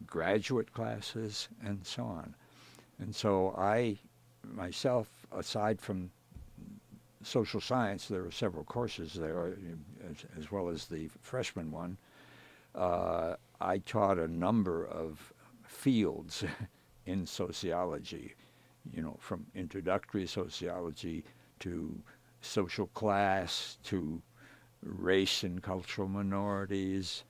graduate classes, and so on. And so I, myself, aside from social science, there were several courses there, as well as the freshman one. I taught a number of fields in sociology, from introductory sociology to social class to race and cultural minorities,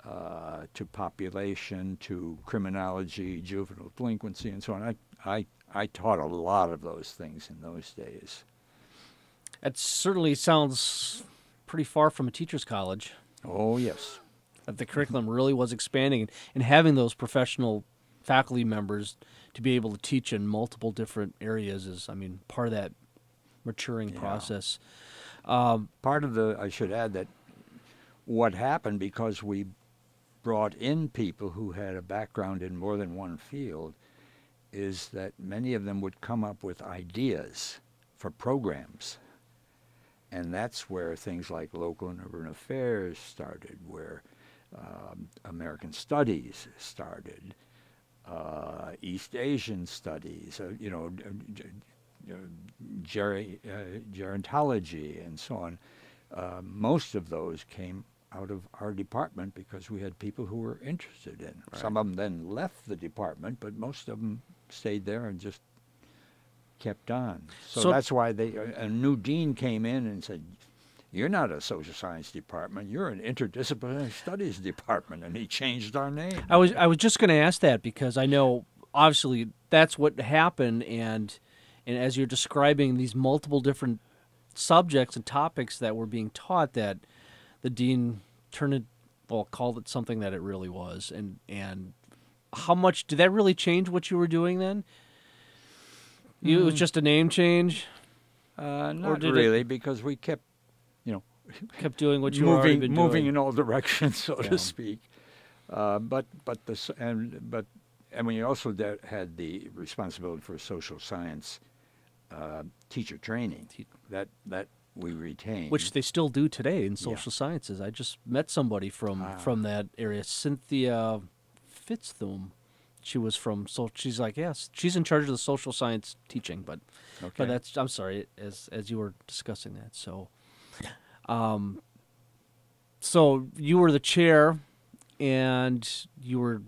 to population, to criminology, juvenile delinquency, and so on. I taught a lot of those things in those days. That certainly sounds pretty far from a teacher's college. Oh, yes. The curriculum really was expanding, and having those professional faculty members to be able to teach in multiple different areas is, part of that maturing process. I should add that what happened, because we brought in people who had a background in more than one field, is that many of them would come up with ideas for programs. And that's where things like local and urban affairs started, where American studies started, East Asian studies, gerontology, and so on. Most of those came out of our department because we had people who were interested in. Right. Some of them then left the department, but most of them stayed there and just kept on. So that's why a new dean came in and said, "You're not a social science department, you're an interdisciplinary studies department," and he changed our name. I was just going to ask that, because I know obviously that's what happened, and as you're describing these multiple different subjects and topics that were being taught, that the dean called it something that it really was. And how much did that really change what you were doing then? It was just a name change? Not really, because we kept doing what you were already been doing. Moving in all directions, so to speak. And we also had the responsibility for social science teacher training that we retained, which they still do today in social sciences. I just met somebody from that area, Cynthia Fitzthum. She was from, so she's like, yes, she's in charge of the social science teaching, but that's, I'm sorry, as you were discussing that. So, so you were the chair, and you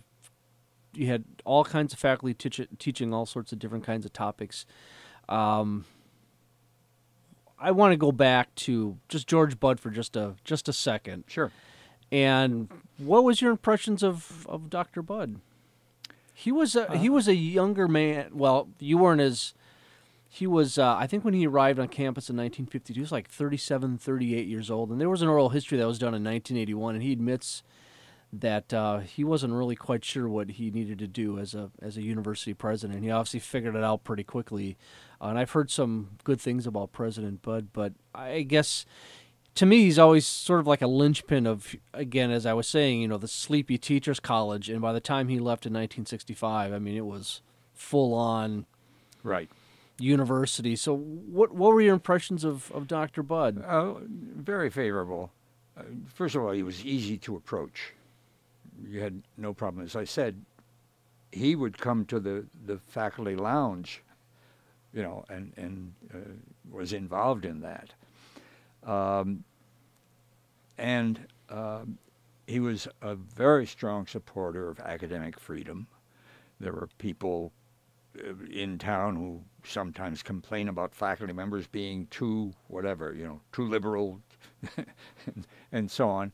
had all kinds of faculty teaching all sorts of different kinds of topics. I want to go back to just George Budd for just a second. Sure. And what was your impressions of Dr. Budd? He was a younger man. Well, you weren't as. He was, I think when he arrived on campus in 1952, he was like 37, 38 years old. And there was an oral history that was done in 1981, and he admits that he wasn't really quite sure what he needed to do as a university president. He obviously figured it out pretty quickly. And I've heard some good things about President Budd, but I guess to me he's always sort of like a linchpin of, again, as I was saying, the sleepy teachers college. And by the time he left in 1965, it was full on university. So what were your impressions of Dr. Budd? Very favorable. First of all, he was easy to approach. You had no problem. As I said, he would come to the faculty lounge, and was involved in that. He was a very strong supporter of academic freedom. There were people in town who sometimes complain about faculty members being too liberal and so on.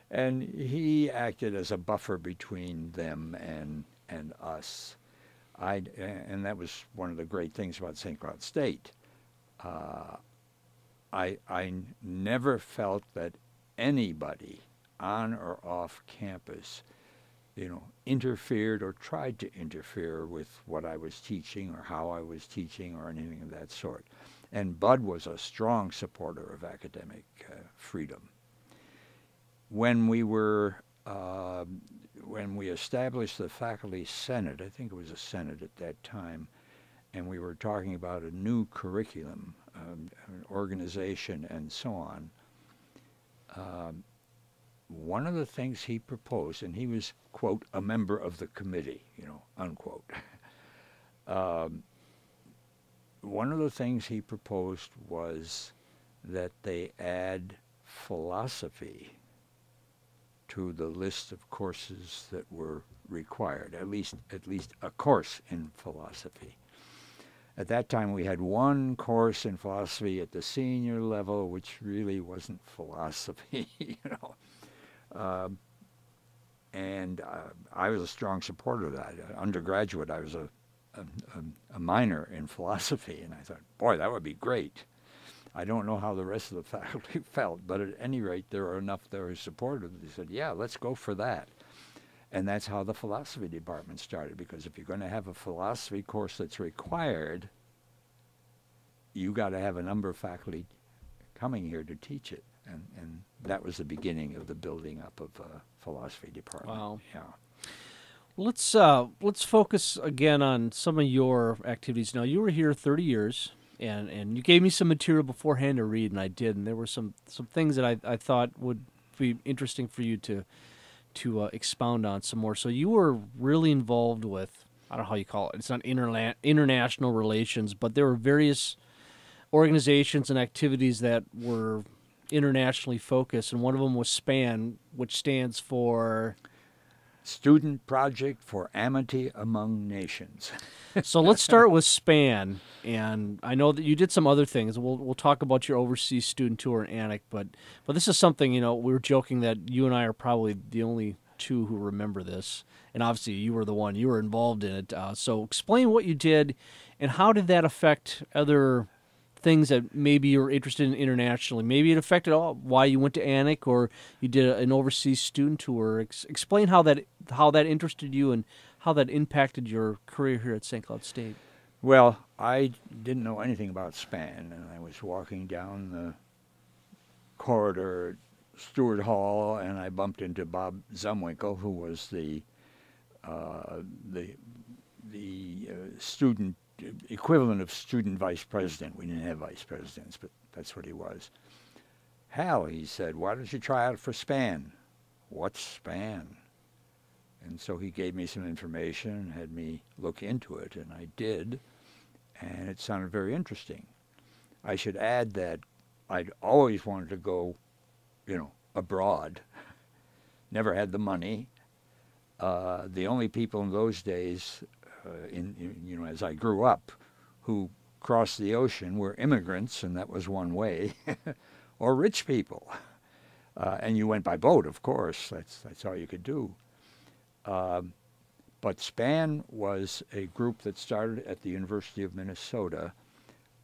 And he acted as a buffer between them and us. And that was one of the great things about St. Cloud State. I never felt that anybody on or off campus, interfered or tried to interfere with what I was teaching or how I was teaching or anything of that sort. And Budd was a strong supporter of academic freedom. When we established the faculty senate, I think it was a senate at that time, and we were talking about a new curriculum, an organization, and so on, one of the things he proposed, and he was, quote, a member of the committee, unquote. One of the things he proposed was that they add philosophy to the list of courses that were required, at least a course in philosophy. At that time, we had one course in philosophy at the senior level, which really wasn't philosophy, and I was a strong supporter of that. Undergraduate, I was a minor in philosophy, and I thought, boy, that would be great. I don't know how the rest of the faculty felt, but at any rate, there were enough that were supportive. They said, yeah, let's go for that. And that's how the philosophy department started, because if you're going to have a philosophy course that's required, you got to have a number of faculty coming here to teach it. And that was the beginning of the building up of a philosophy department. Wow. Yeah. Let's focus again on some of your activities. Now, you were here 30 years, and you gave me some material beforehand to read, and I did. And there were some things that I thought would be interesting for you to expound on some more. So you were really involved with, I don't know how you call it, it's not international relations, but there were various organizations and activities that were internationally focused, and one of them was SPAN, which stands for Student Project for Amity Among Nations. So let's start with SPAN, and I know that you did some other things. We'll talk about your overseas student tour in Anik, but this is something, we were joking that you and I are probably the only two who remember this, and obviously you were the one, you were involved in it. So explain what you did, and how did that affect other things that maybe you're interested in internationally? Maybe it affected why you went to Anik, or you did an overseas student tour. Explain how that interested you and how that impacted your career here at St. Cloud State. Well, I didn't know anything about SPAN, and I was walking down the corridor at Stewart Hall, and I bumped into Bob Zumwinkle, who was the student equivalent of student vice president. We didn't have vice presidents, but that's what he was. Hal, he said, why don't you try out for SPAN? What's SPAN? And so he gave me some information and had me look into it, and I did, and it sounded very interesting. I should add that I'd always wanted to go, abroad. Never had the money. The only people in those days, as I grew up, who crossed the ocean were immigrants, and that was one way, or rich people. And you went by boat, of course. That's all you could do. But SPAN was a group that started at the University of Minnesota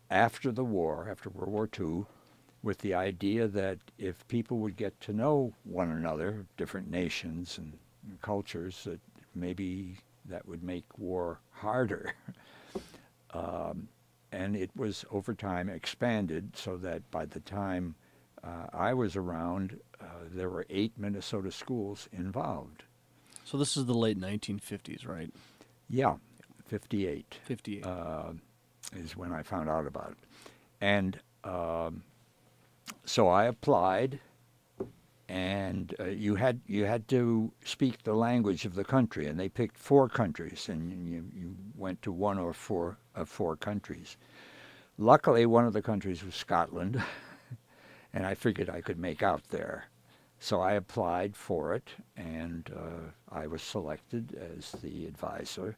after the war, after World War II, with the idea that if people would get to know one another, different nations and cultures, that maybe that would make war harder. And it was over time expanded so that by the time I was around, there were 8 Minnesota schools involved. So this is the late 1950s, right? Yeah, 58. 58. Is when I found out about it. And so I applied, and you had to speak the language of the country, and they picked 4 countries, and you went to one or 4 of 4 countries. Luckily, one of the countries was Scotland, and I figured I could make out there. So I applied for it, and I was selected as the advisor.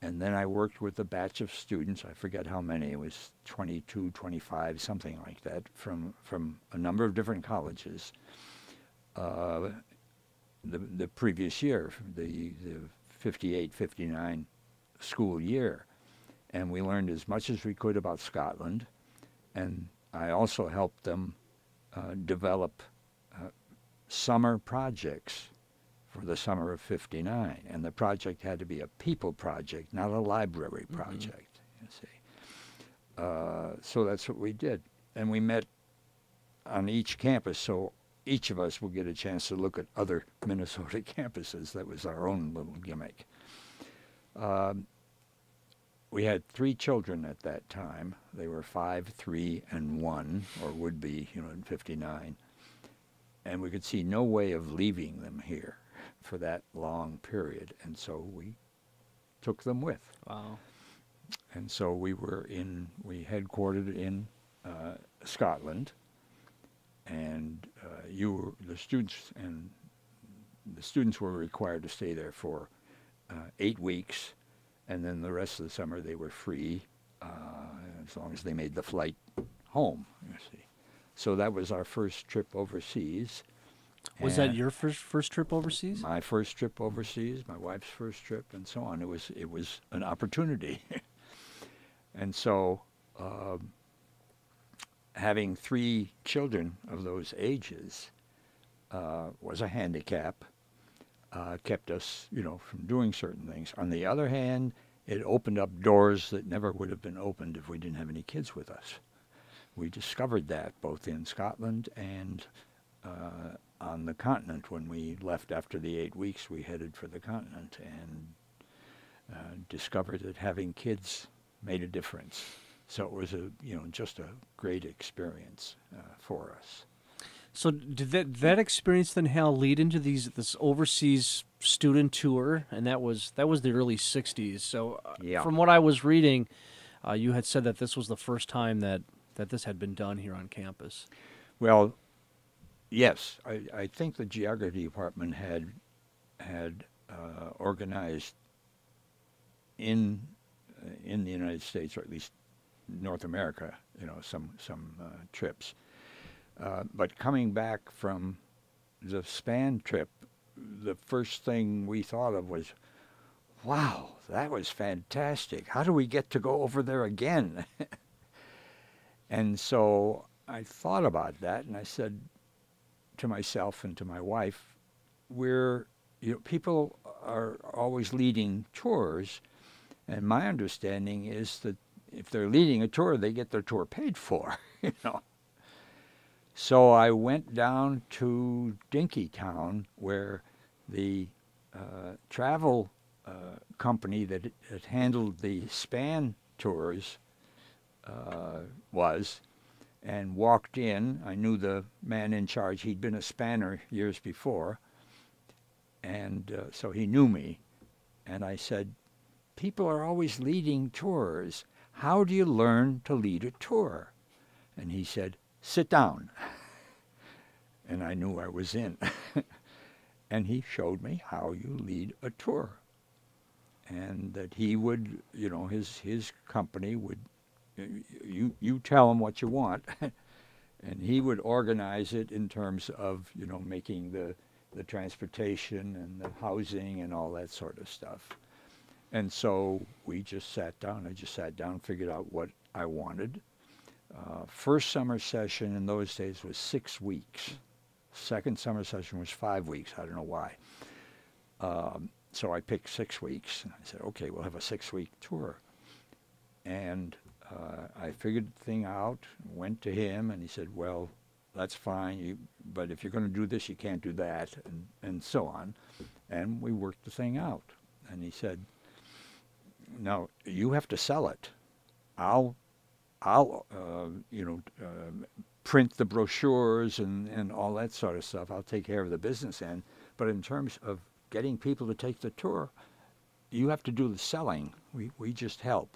And then I worked with a batch of students, I forget how many, it was 22, 25, something like that, from a number of different colleges. The previous year, the 58, 59 school year. And we learned as much as we could about Scotland. And I also helped them develop summer projects for the summer of 59. And the project had to be a people project, not a library project, you see. So that's what we did. And we met on each campus, so each of us would get a chance to look at other Minnesota campuses. That was our own little gimmick. We had 3 children at that time. They were 5, 3, and 1, or would be, in 59. and we could see no way of leaving them here for that long period, and so we took them with. Wow. And so we headquartered in Scotland, and the students were required to stay there for 8 weeks, and then the rest of the summer they were free, as long as they made the flight home, you see. So that was our first trip overseas. Was that your first trip overseas? My first trip overseas, my wife's first trip, and so on. It was an opportunity. And so having 3 children of those ages was a handicap, kept us, from doing certain things. On the other hand, it opened up doors that never would have been opened if we didn't have any kids with us. We discovered that both in Scotland and on the continent. When we left after the 8 weeks, we headed for the continent and discovered that having kids made a difference. So it was just a great experience for us. So did that experience then, Hal, lead into this overseas student tour? And that was the early '60s. So Yeah. From what I was reading, you had said that this was the first time that this had been done here on campus. Well, yes, I think the geography department had organized in the United States, or at least North America, some trips. But coming back from the Span trip, the first thing we thought of was, wow, that was fantastic. How do we get to go over there again? And so I thought about that, and I said to myself and to my wife, people are always leading tours, and my understanding is that if they're leading a tour, they get their tour paid for, So I went down to Dinkytown, where the travel company that handled the Span tours was, and walked in. I knew the man in charge. He'd been a spanner years before, and so he knew me. And I said, people are always leading tours. How do you learn to lead a tour? And he said, sit down. And I knew I was in. And he showed me how you lead a tour. And that he would, his company would, you tell him what you want, and he would organize it in terms of, making the transportation and the housing and all that sort of stuff. And so we just sat down. I just sat down, figured out what I wanted. First summer session in those days was 6 weeks. Second summer session was 5 weeks. I don't know why. So I picked 6 weeks. And I said, okay, we'll have a 6-week tour. And I figured the thing out, went to him, and he said, well, that's fine, but if you're going to do this, you can't do that, and so on. And we worked the thing out. And he said, no, you have to sell it. I'll print the brochures and all that sort of stuff. I'll take care of the business end. But in terms of getting people to take the tour, you have to do the selling. We just help.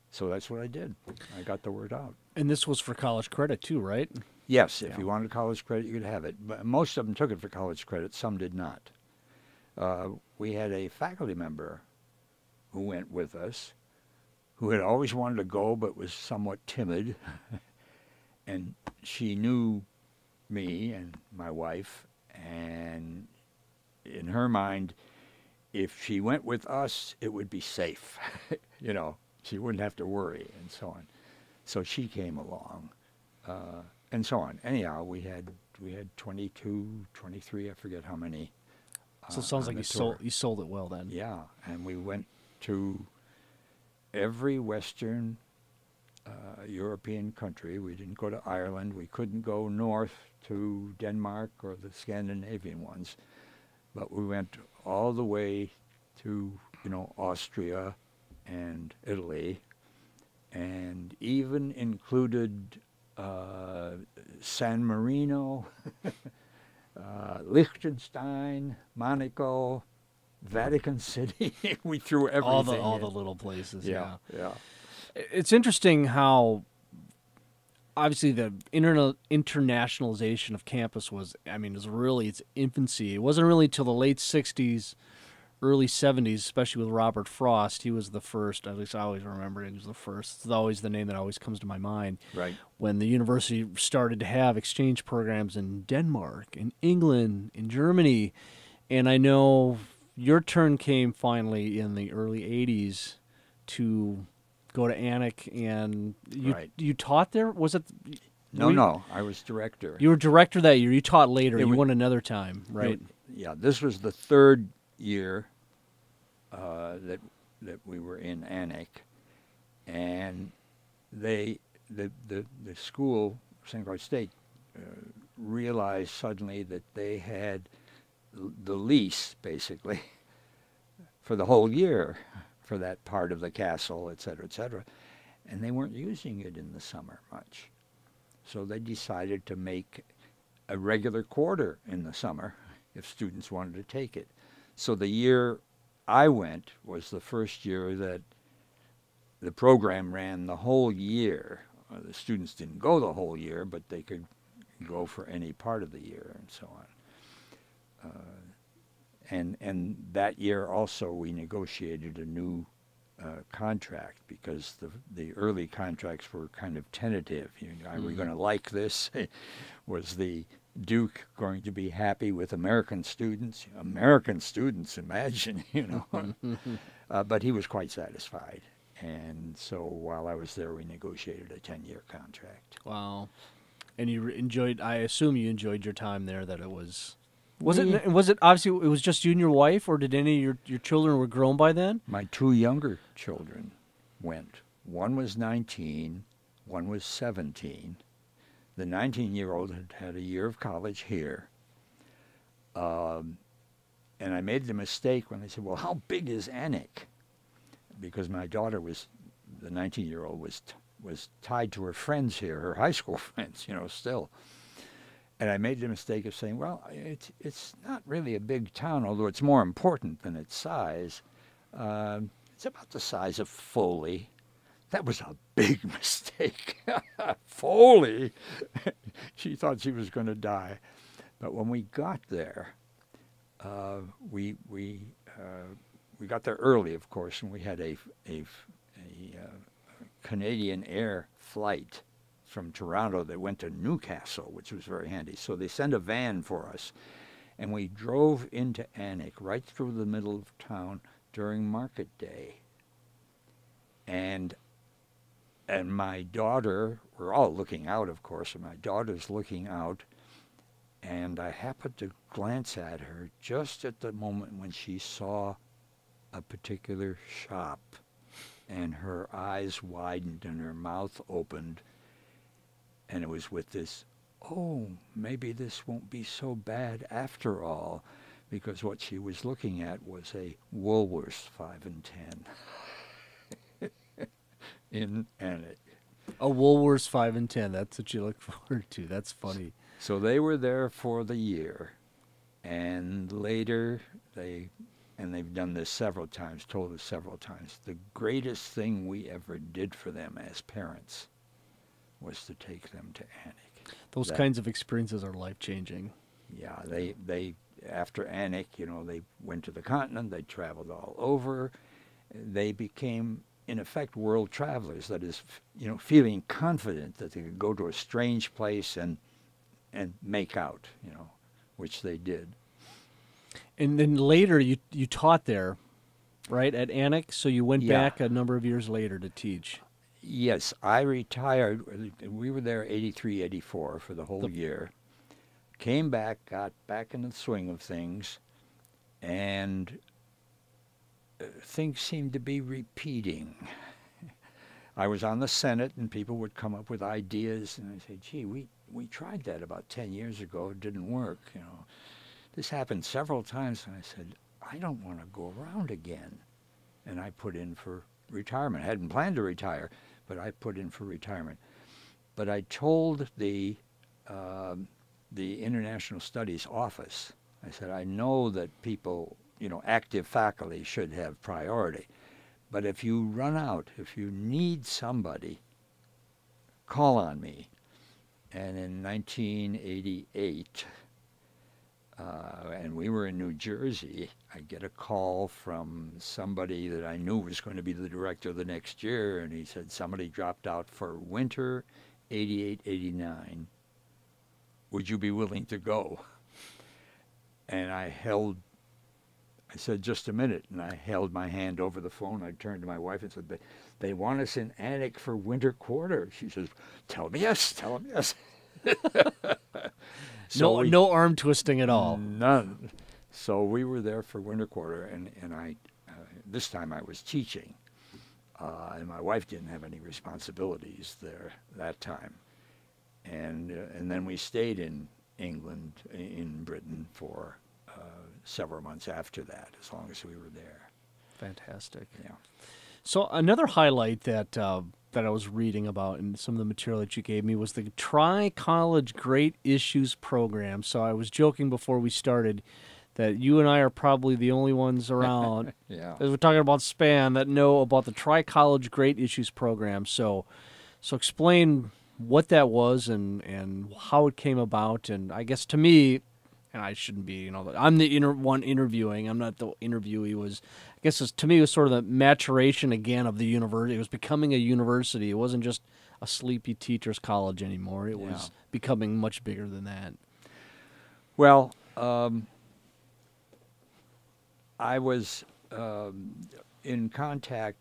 So that's what I did. I got the word out. And this was for college credit too, right? Yes, if you wanted college credit, you could have it. But most of them took it for college credit. Some did not. We had a faculty member who went with us, who had always wanted to go but was somewhat timid. And she knew me and my wife, and in her mind, if she went with us, it would be safe. She wouldn't have to worry, and so on. So she came along, and so on. Anyhow, we had 22, 23, I forget how many. So it sounds like you sold it well then. Yeah, and we went to every Western European country. We didn't go to Ireland. We couldn't go north to Denmark or the Scandinavian ones, but we went all the way to Austria and Italy, and even included San Marino, Liechtenstein, Monaco, Vatican City. We threw everything all in. the little places. Yeah, yeah. It's interesting how obviously the internationalization of campus was, I mean, it was really its infancy. It wasn't really till the late 60s, early 70s, especially with Robert Frost. He was the first, at least I always remember he was the first. It's always the name that always comes to my mind. Right. When the university started to have exchange programs in Denmark, in England, in Germany. And I know your turn came finally in the early 80s to go to Anik, and you taught there? Was it? No, I was director. You were director that year. You taught later. You went another time, right? Yeah, this was the third year that we were in Anik, and the school, St. Croix State, realized suddenly that they had the lease basically for the whole year for that part of the castle, et cetera, and they weren't using it in the summer much. So they decided to make a regular quarter in the summer if students wanted to take it. So the year I went was the first year that the program ran the whole year. The students didn't go the whole year, but they could go for any part of the year and so on. And that year also we negotiated a new contract, because the early contracts were kind of tentative. Are we going to like this? Was the Duke going to be happy with American students? American students, imagine, But he was quite satisfied. And so while I was there, we negotiated a 10-year contract. Wow. And you enjoyed, I assume you enjoyed your time there, that it was... Was it obviously it was just you and your wife, or did any of your children were grown by then? My two younger children went. One was 19, one was 17. The 19-year-old had had a year of college here. And I made the mistake when they said, well, how big is Anik? Because my daughter the 19-year-old was tied to her friends here, her high school friends, still. And I made the mistake of saying, well, it's not really a big town, although it's more important than its size. It's about the size of Foley. That was a big mistake. Foley! She thought she was going to die. But when we got there, we got there early, of course, and we had a Canadian Air flight from Toronto that went to Newcastle, which was very handy. So they sent a van for us, and we drove into Anik right through the middle of town during market day. And my daughter, we're all looking out, of course, and my daughter's looking out, and I happened to glance at her just at the moment when she saw a particular shop, and her eyes widened and her mouth opened. And it was with this, oh, maybe this won't be so bad after all, because what she was looking at was a Woolworths 5 and 10 in Anik. A Woolworths 5 and 10, that's what you look forward to. That's funny. So they were there for the year, and later they've done this several times, told us several times, the greatest thing we ever did for them as parents was to take them to Anik. Those kinds of experiences are life-changing. Yeah, they after Anik, they went to the continent, they traveled all over. They became, in effect, world travelers. That is, feeling confident that they could go to a strange place and make out, which they did. And then later you taught there, right, at Anik? So you went back a number of years later to teach. Yes, I retired. We were there 83, 84 for the whole year. Came back, got back in the swing of things, and things seemed to be repeating. I was on the Senate, and people would come up with ideas, and I'd say, gee, we tried that about 10 years ago. It didn't work. This happened several times, and I said, I don't want to go around again. And I put in for retirement. I hadn't planned to retire, but I put in for retirement. But I told the International Studies office, I said, I know that people, active faculty should have priority. But if you run out, if you need somebody, call on me. And in 1988, and we were in New Jersey, I get a call from somebody that I knew was going to be the director the next year, and he said somebody dropped out for winter 88, 89. Would you be willing to go? And I said, just a minute, and I held my hand over the phone. I turned to my wife and said, they want us in Anik for winter quarter. She says, tell them yes, tell them yes. So no arm twisting at all. None. So we were there for winter quarter, and I this time I was teaching, and my wife didn't have any responsibilities there that time. And then we stayed in England, in Britain, for several months after that, as long as we were there. Fantastic. Yeah. So another highlight that I was reading about in some of the material that you gave me was the Tri-College Great Issues program. So I was joking before we started that you and I are probably the only ones around, yeah, as we're talking about SPAN, that know about the Tri-College Great Issues program. So explain what that was and how it came about. And I guess to me, and I shouldn't be, I'm the one interviewing. I'm not the interviewee. I guess to me, it was sort of the maturation again of the university. It was becoming a university. It wasn't just a sleepy teacher's college anymore. It was becoming much bigger than that. Well, I was in contact.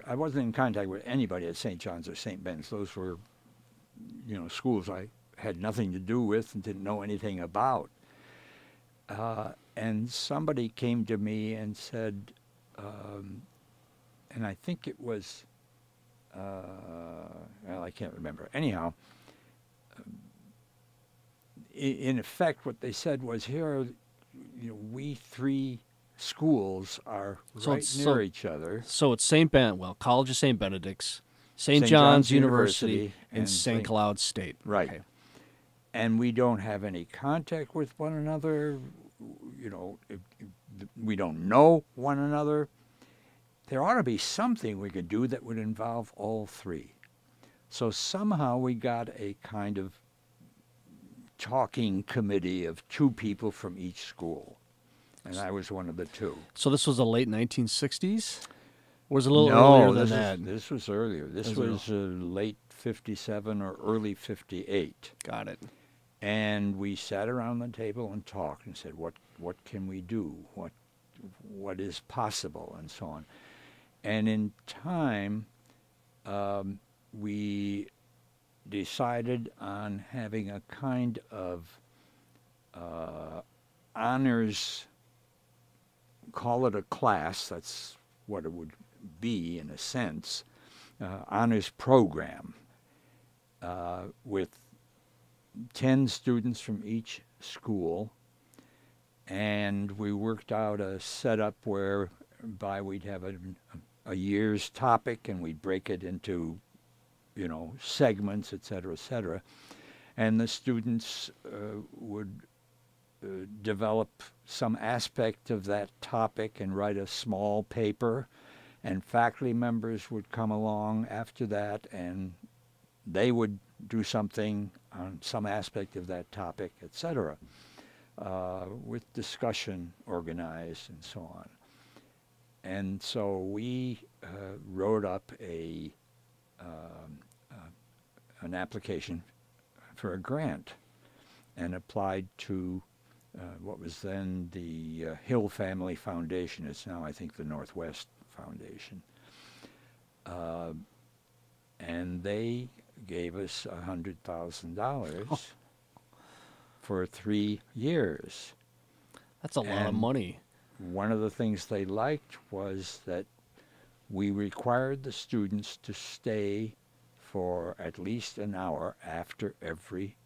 I wasn't in contact with anybody at St. John's or St. Ben's. Those were, schools I had nothing to do with and didn't know anything about. And somebody came to me and said, and I think it was, well, I can't remember. Anyhow, in effect, what they said was, here, we three schools are near each other. So it's College of St. Benedict's, St. John's University, and St. Cloud State. Right. Okay. And we don't have any contact with one another. We don't know one another. There ought to be something we could do that would involve all three. So somehow we got a kind of talking committee of two people from each school. And I was one of the two. So this was the late 1960s? Or was it a little earlier than that? This was earlier. This was late 57 or early 58. Got it. And we sat around the table and talked and said, what can we do? What is possible? And so on. And in time, we decided on having a kind of honors, call it a class, that's what it would be in a sense, honors program with 10 students from each school, and we worked out a setup whereby we'd have a year's topic, and we'd break it into, segments, et cetera, and the students would develop some aspect of that topic and write a small paper, and faculty members would come along after that, and they would do something on some aspect of that topic, etc., with discussion organized and so on. And so we wrote up an application for a grant and applied to what was then the Hill Family Foundation. It's now, I think, the Northwest Foundation. And they gave us $100,000 for 3 years. That's a lot of money. One of the things they liked was that we required the students to stay for at least an hour after every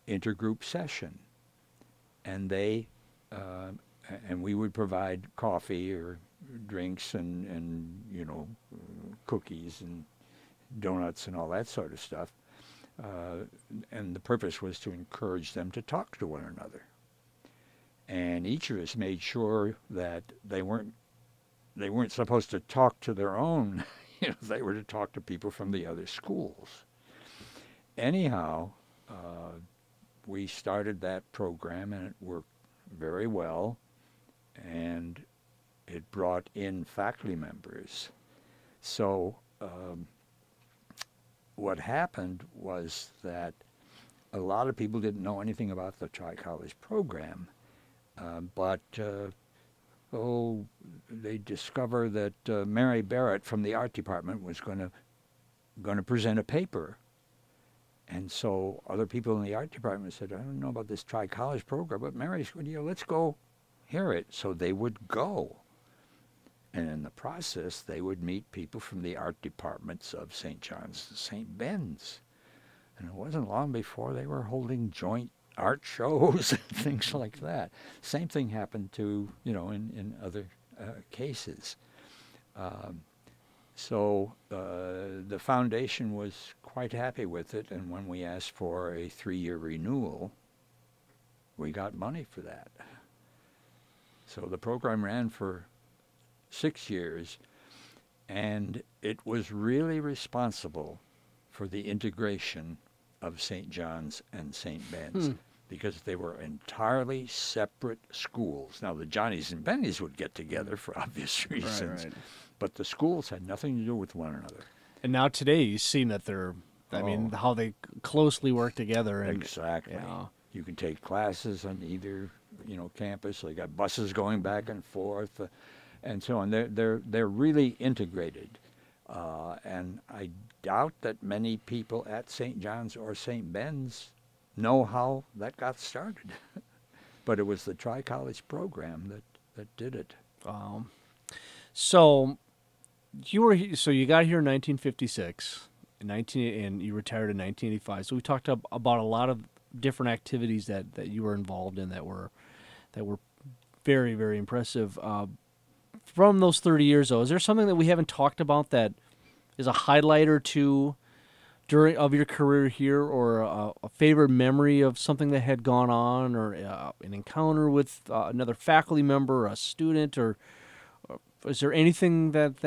intergroup session. And and we would provide coffee or drinks and cookies and donuts and all that sort of stuff. and the purpose was to encourage them to talk to one another. And each of us made sure that they weren't supposed to talk to their own. They were to talk to people from the other schools. Anyhow, we started that program, and it worked very well, and it brought in faculty members. So what happened was that a lot of people didn't know anything about the Tri-College program, but they discovered that Mary Barrett from the art department was going to present a paper. And so other people in the art department said, I don't know about this Tri-College program, but Mary's, let's go hear it. So they would go. And in the process, they would meet people from the art departments of St. John's and St. Ben's. And it wasn't long before they were holding joint art shows and things like that. Same thing happened to, in other cases. So the foundation was quite happy with it, and when we asked for a 3-year renewal, we got money for that. So the program ran for 6 years, and it was really responsible for the integration of St. John's and St. Ben's, because they were entirely separate schools. Now, the Johnnies and Bennies would get together for obvious reasons, Right. but the schools had nothing to do with one another. And now today, you've seen that they're, how they closely work together. And, Exactly. Yeah. You can take classes on either, campus. They got buses going back and forth, and so on. They're really integrated, and I doubt that many people at St. John's or St. Ben's know how that got started. But it was the Tri-College program that did it. So you got here in 1956, and you retired in 1985. So we talked about a lot of different activities that you were involved in that were very, very impressive. From those 30 years, though, is there something that we haven't talked about that is a highlight or two of your career here, or a favorite memory of something that had gone on, or an encounter with another faculty member, a student, or is there anything that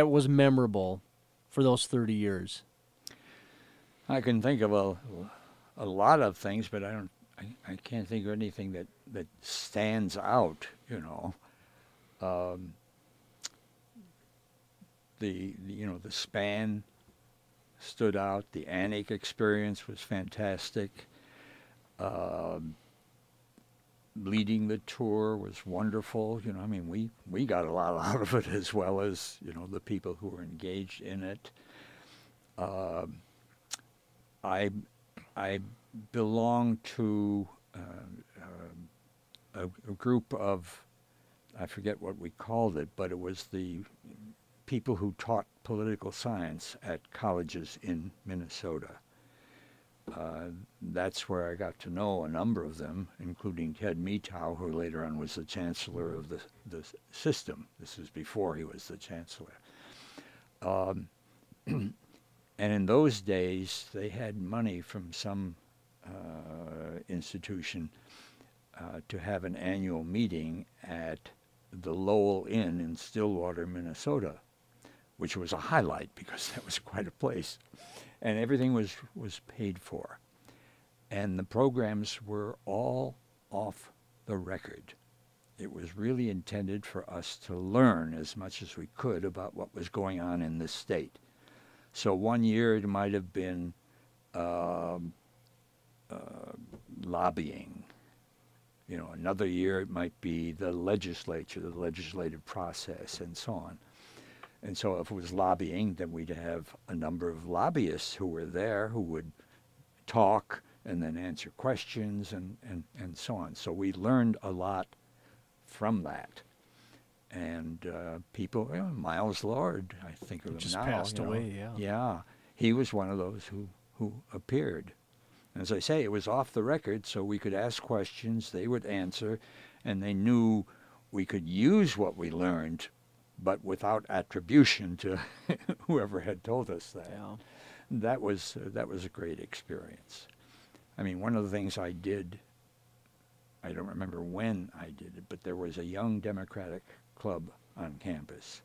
was memorable for those 30 years? I can think of a lot of things, but I can't think of anything that stands out. The span stood out. The Anik experience was fantastic. Leading the tour was wonderful. We got a lot out of it, as well as the people who were engaged in it. I belong to a group of, I forget what we called it, but it was the people who taught political science at colleges in Minnesota. That's where I got to know a number of them, including Ted Metow, who later on was the chancellor of the system. This was before he was the chancellor. And in those days, they had money from some institution to have an annual meeting at the Lowell Inn in Stillwater, Minnesota, which was a highlight because that was quite a place. And everything was paid for. And the programs were all off the record. It was really intended for us to learn as much as we could about what was going on in this state. So one year it might have been lobbying. Another year it might be the legislature, the legislative process, and so on. And so if it was lobbying, then we'd have a number of lobbyists who were there who would talk and then answer questions and so on. So we learned a lot from that. And people, Miles Lord, I think of him just now. Passed away, yeah. Yeah, he was one of those who appeared. And as I say, it was off the record, so we could ask questions, they would answer, and they knew we could use what we learned, but without attribution to whoever had told us that. Yeah. that was a great experience. I mean, one of the things I did, I don't remember when I did it, but there was a Young Democratic Club on campus.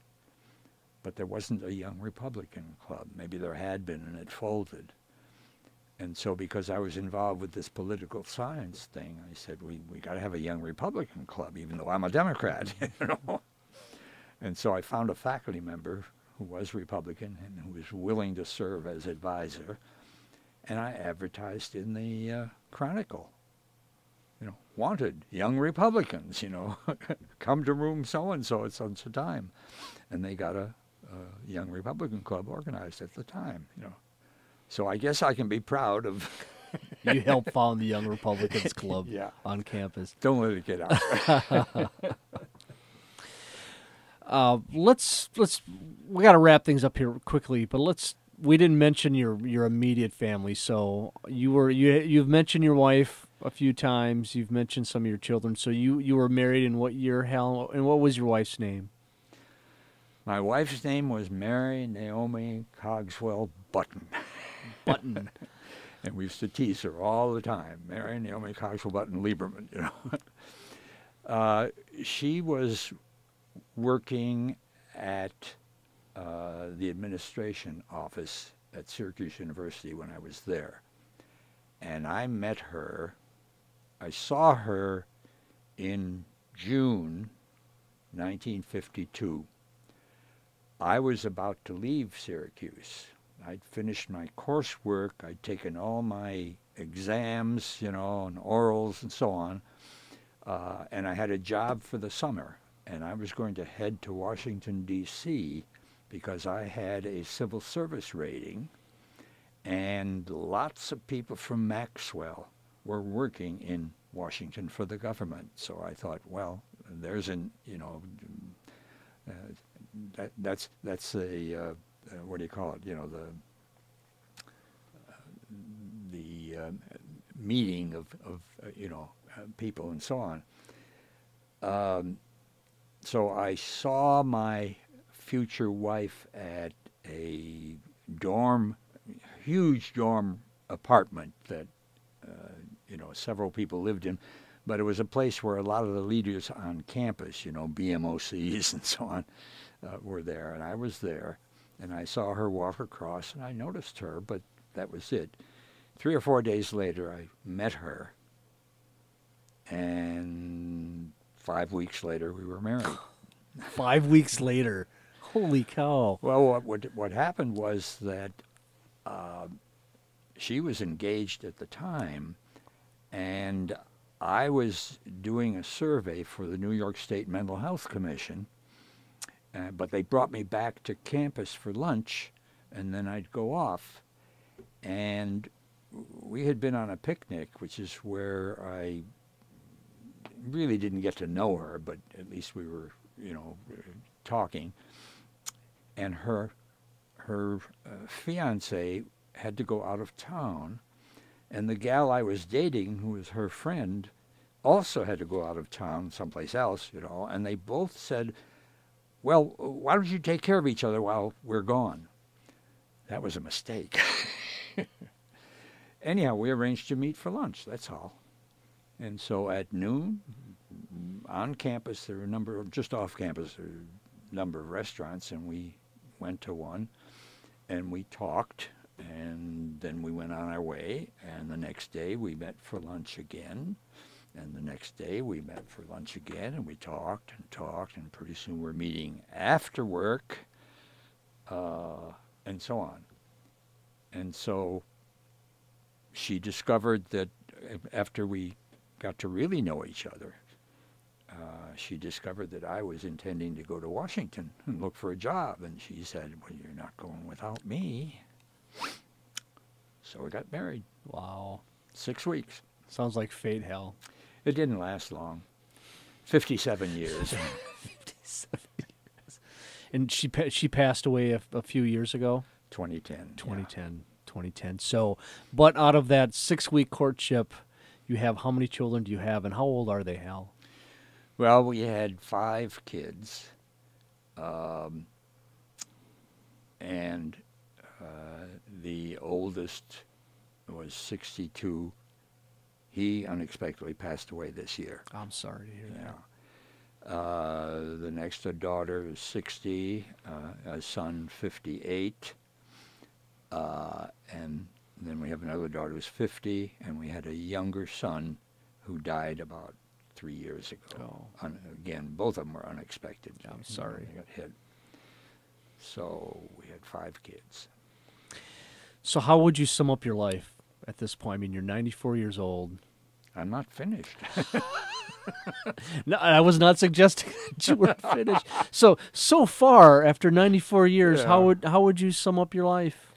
But there wasn't a Young Republican Club. Maybe there had been, and it folded. And so because I was involved with this political science thing, I said, we got to have a Young Republican Club, even though I'm a Democrat, you know. And so I found a faculty member who was Republican and who was willing to serve as advisor. And I advertised in the Chronicle, you know, wanted Young Republicans, you know, come to room so-and-so at such a time. And they got a Young Republican Club organized at the time, you know. So I guess I can be proud of... You helped found the Young Republicans Club yeah. on campus. Don't let it get out. We got to wrap things up here quickly, but we didn't mention your immediate family. So you've mentioned your wife a few times. You've mentioned some of your children. So you were married in what year, Hal? And what was your wife's name? My wife's name was Mary Naomi Cogswell Button. Button. And we used to tease her all the time, Mary Naomi Cogswell Button Lieberman, you know. She was working at the administration office at Syracuse University when I was there. And I saw her in June 1952. I was about to leave Syracuse. I'd finished my coursework. I'd taken all my exams, you know, and orals and so on. And I had a job for the summer. And I was going to head to Washington, D.C. because I had a civil service rating. And lots of people from Maxwell were working in Washington for the government. So I thought, well, there's an, you know, that's a what do you call it? You know, the meeting of you know, people and so on. So I saw my future wife at a huge dorm apartment that you know, several people lived in. But it was a place where a lot of the leaders on campus, you know, BMOCs and so on, were there. And I was there, and I saw her walk across, and I noticed her, but that was it. 3 or 4 days later, I met her, and 5 weeks later, we were married. 5 weeks later. Holy cow. Well, what happened was that she was engaged at the time, and I was doing a survey for the New York State Mental Health Commission, but they brought me back to campus for lunch, and then I'd go off. And we had been on a picnic, which is where I really didn't get to know her, but at least we were, you know, talking. And her fiance had to go out of town, and the gal I was dating, who was her friend, also had to go out of town someplace else, you know, and they both said, well, why don't you take care of each other while we're gone? That was a mistake. Anyhow, we arranged to meet for lunch, that's all. And so at noon, on campus, there were just off campus, there were a number of restaurants, and we went to one, and we talked, and then we went on our way, and the next day we met for lunch again, and the next day we met for lunch again, and we talked, and pretty soon we're meeting after work, and so on. And so she discovered that after we got to really know each other, she discovered that I was intending to go to Washington and look for a job, and she said, well, you're not going without me. So we got married. Wow. 6 weeks. Sounds like fate, Hal. It didn't last long. 57 years. 57 years. And she passed away a few years ago? 2010. 2010. So, but out of that 6-week courtship, you have, how many children do you have, and how old are they, Hal? Well, we had 5 kids. And The oldest was 62. He unexpectedly passed away this year. I'm sorry to hear that. The next daughter is 60, a son 58, and then we have another daughter who's 50, and we had a younger son who died about 3 years ago. Oh. Again, both of them were unexpected. I'm sorry. They got hit. So we had 5 kids. So how would you sum up your life at this point? I mean, you're 94 years old. I'm not finished. No, I was not suggesting that you weren't finished. So far, after 94 years, Yeah. how would you sum up your life?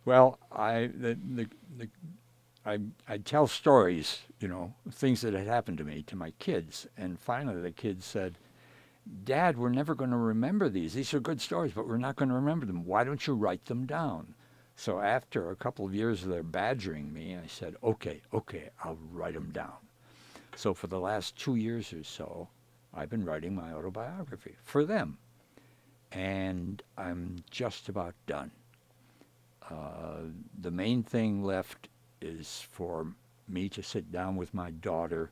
Well, I tell stories, things that had happened to me, to my kids, and finally the kids said, "Dad, we're never going to remember these. These are good stories, but we're not going to remember them. Why don't you write them down?" So after a couple of years of their badgering me, I said, okay, I'll write them down. So for the last 2 years or so, I've been writing my autobiography for them. And I'm just about done. The main thing left is for me to sit down with my daughter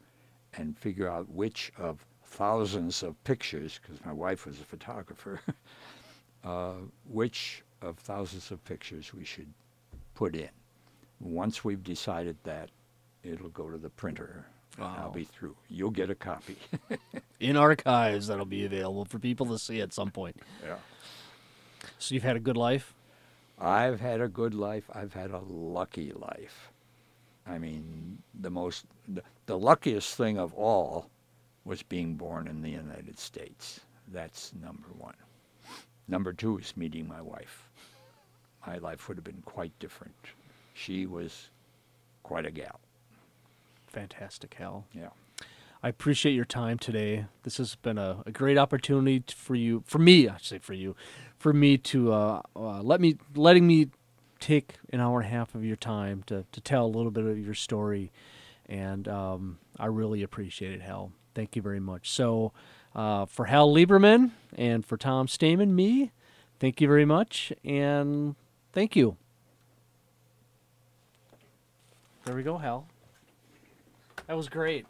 and figure out which of thousands of pictures, because my wife was a photographer, which of thousands of pictures we should put in. Once we've decided that, it'll go to the printer. Wow. And I'll be through. You'll get a copy. In archives, that'll be available for people to see at some point. Yeah. So you've had a good life? I've had a good life. I've had a lucky life. I mean, the luckiest thing of all was being born in the United States. That's number one. Number two is meeting my wife. My life would have been quite different. She was quite a gal. Fantastic, Hal. Yeah. I appreciate your time today. This has been a great opportunity for me to letting me take an hour and a half of your time to tell a little bit of your story, and I really appreciate it, Hal. Thank you very much. So for Hal Lieberman and for Tom Steman, thank you very much, and thank you. There we go, Hal. That was great.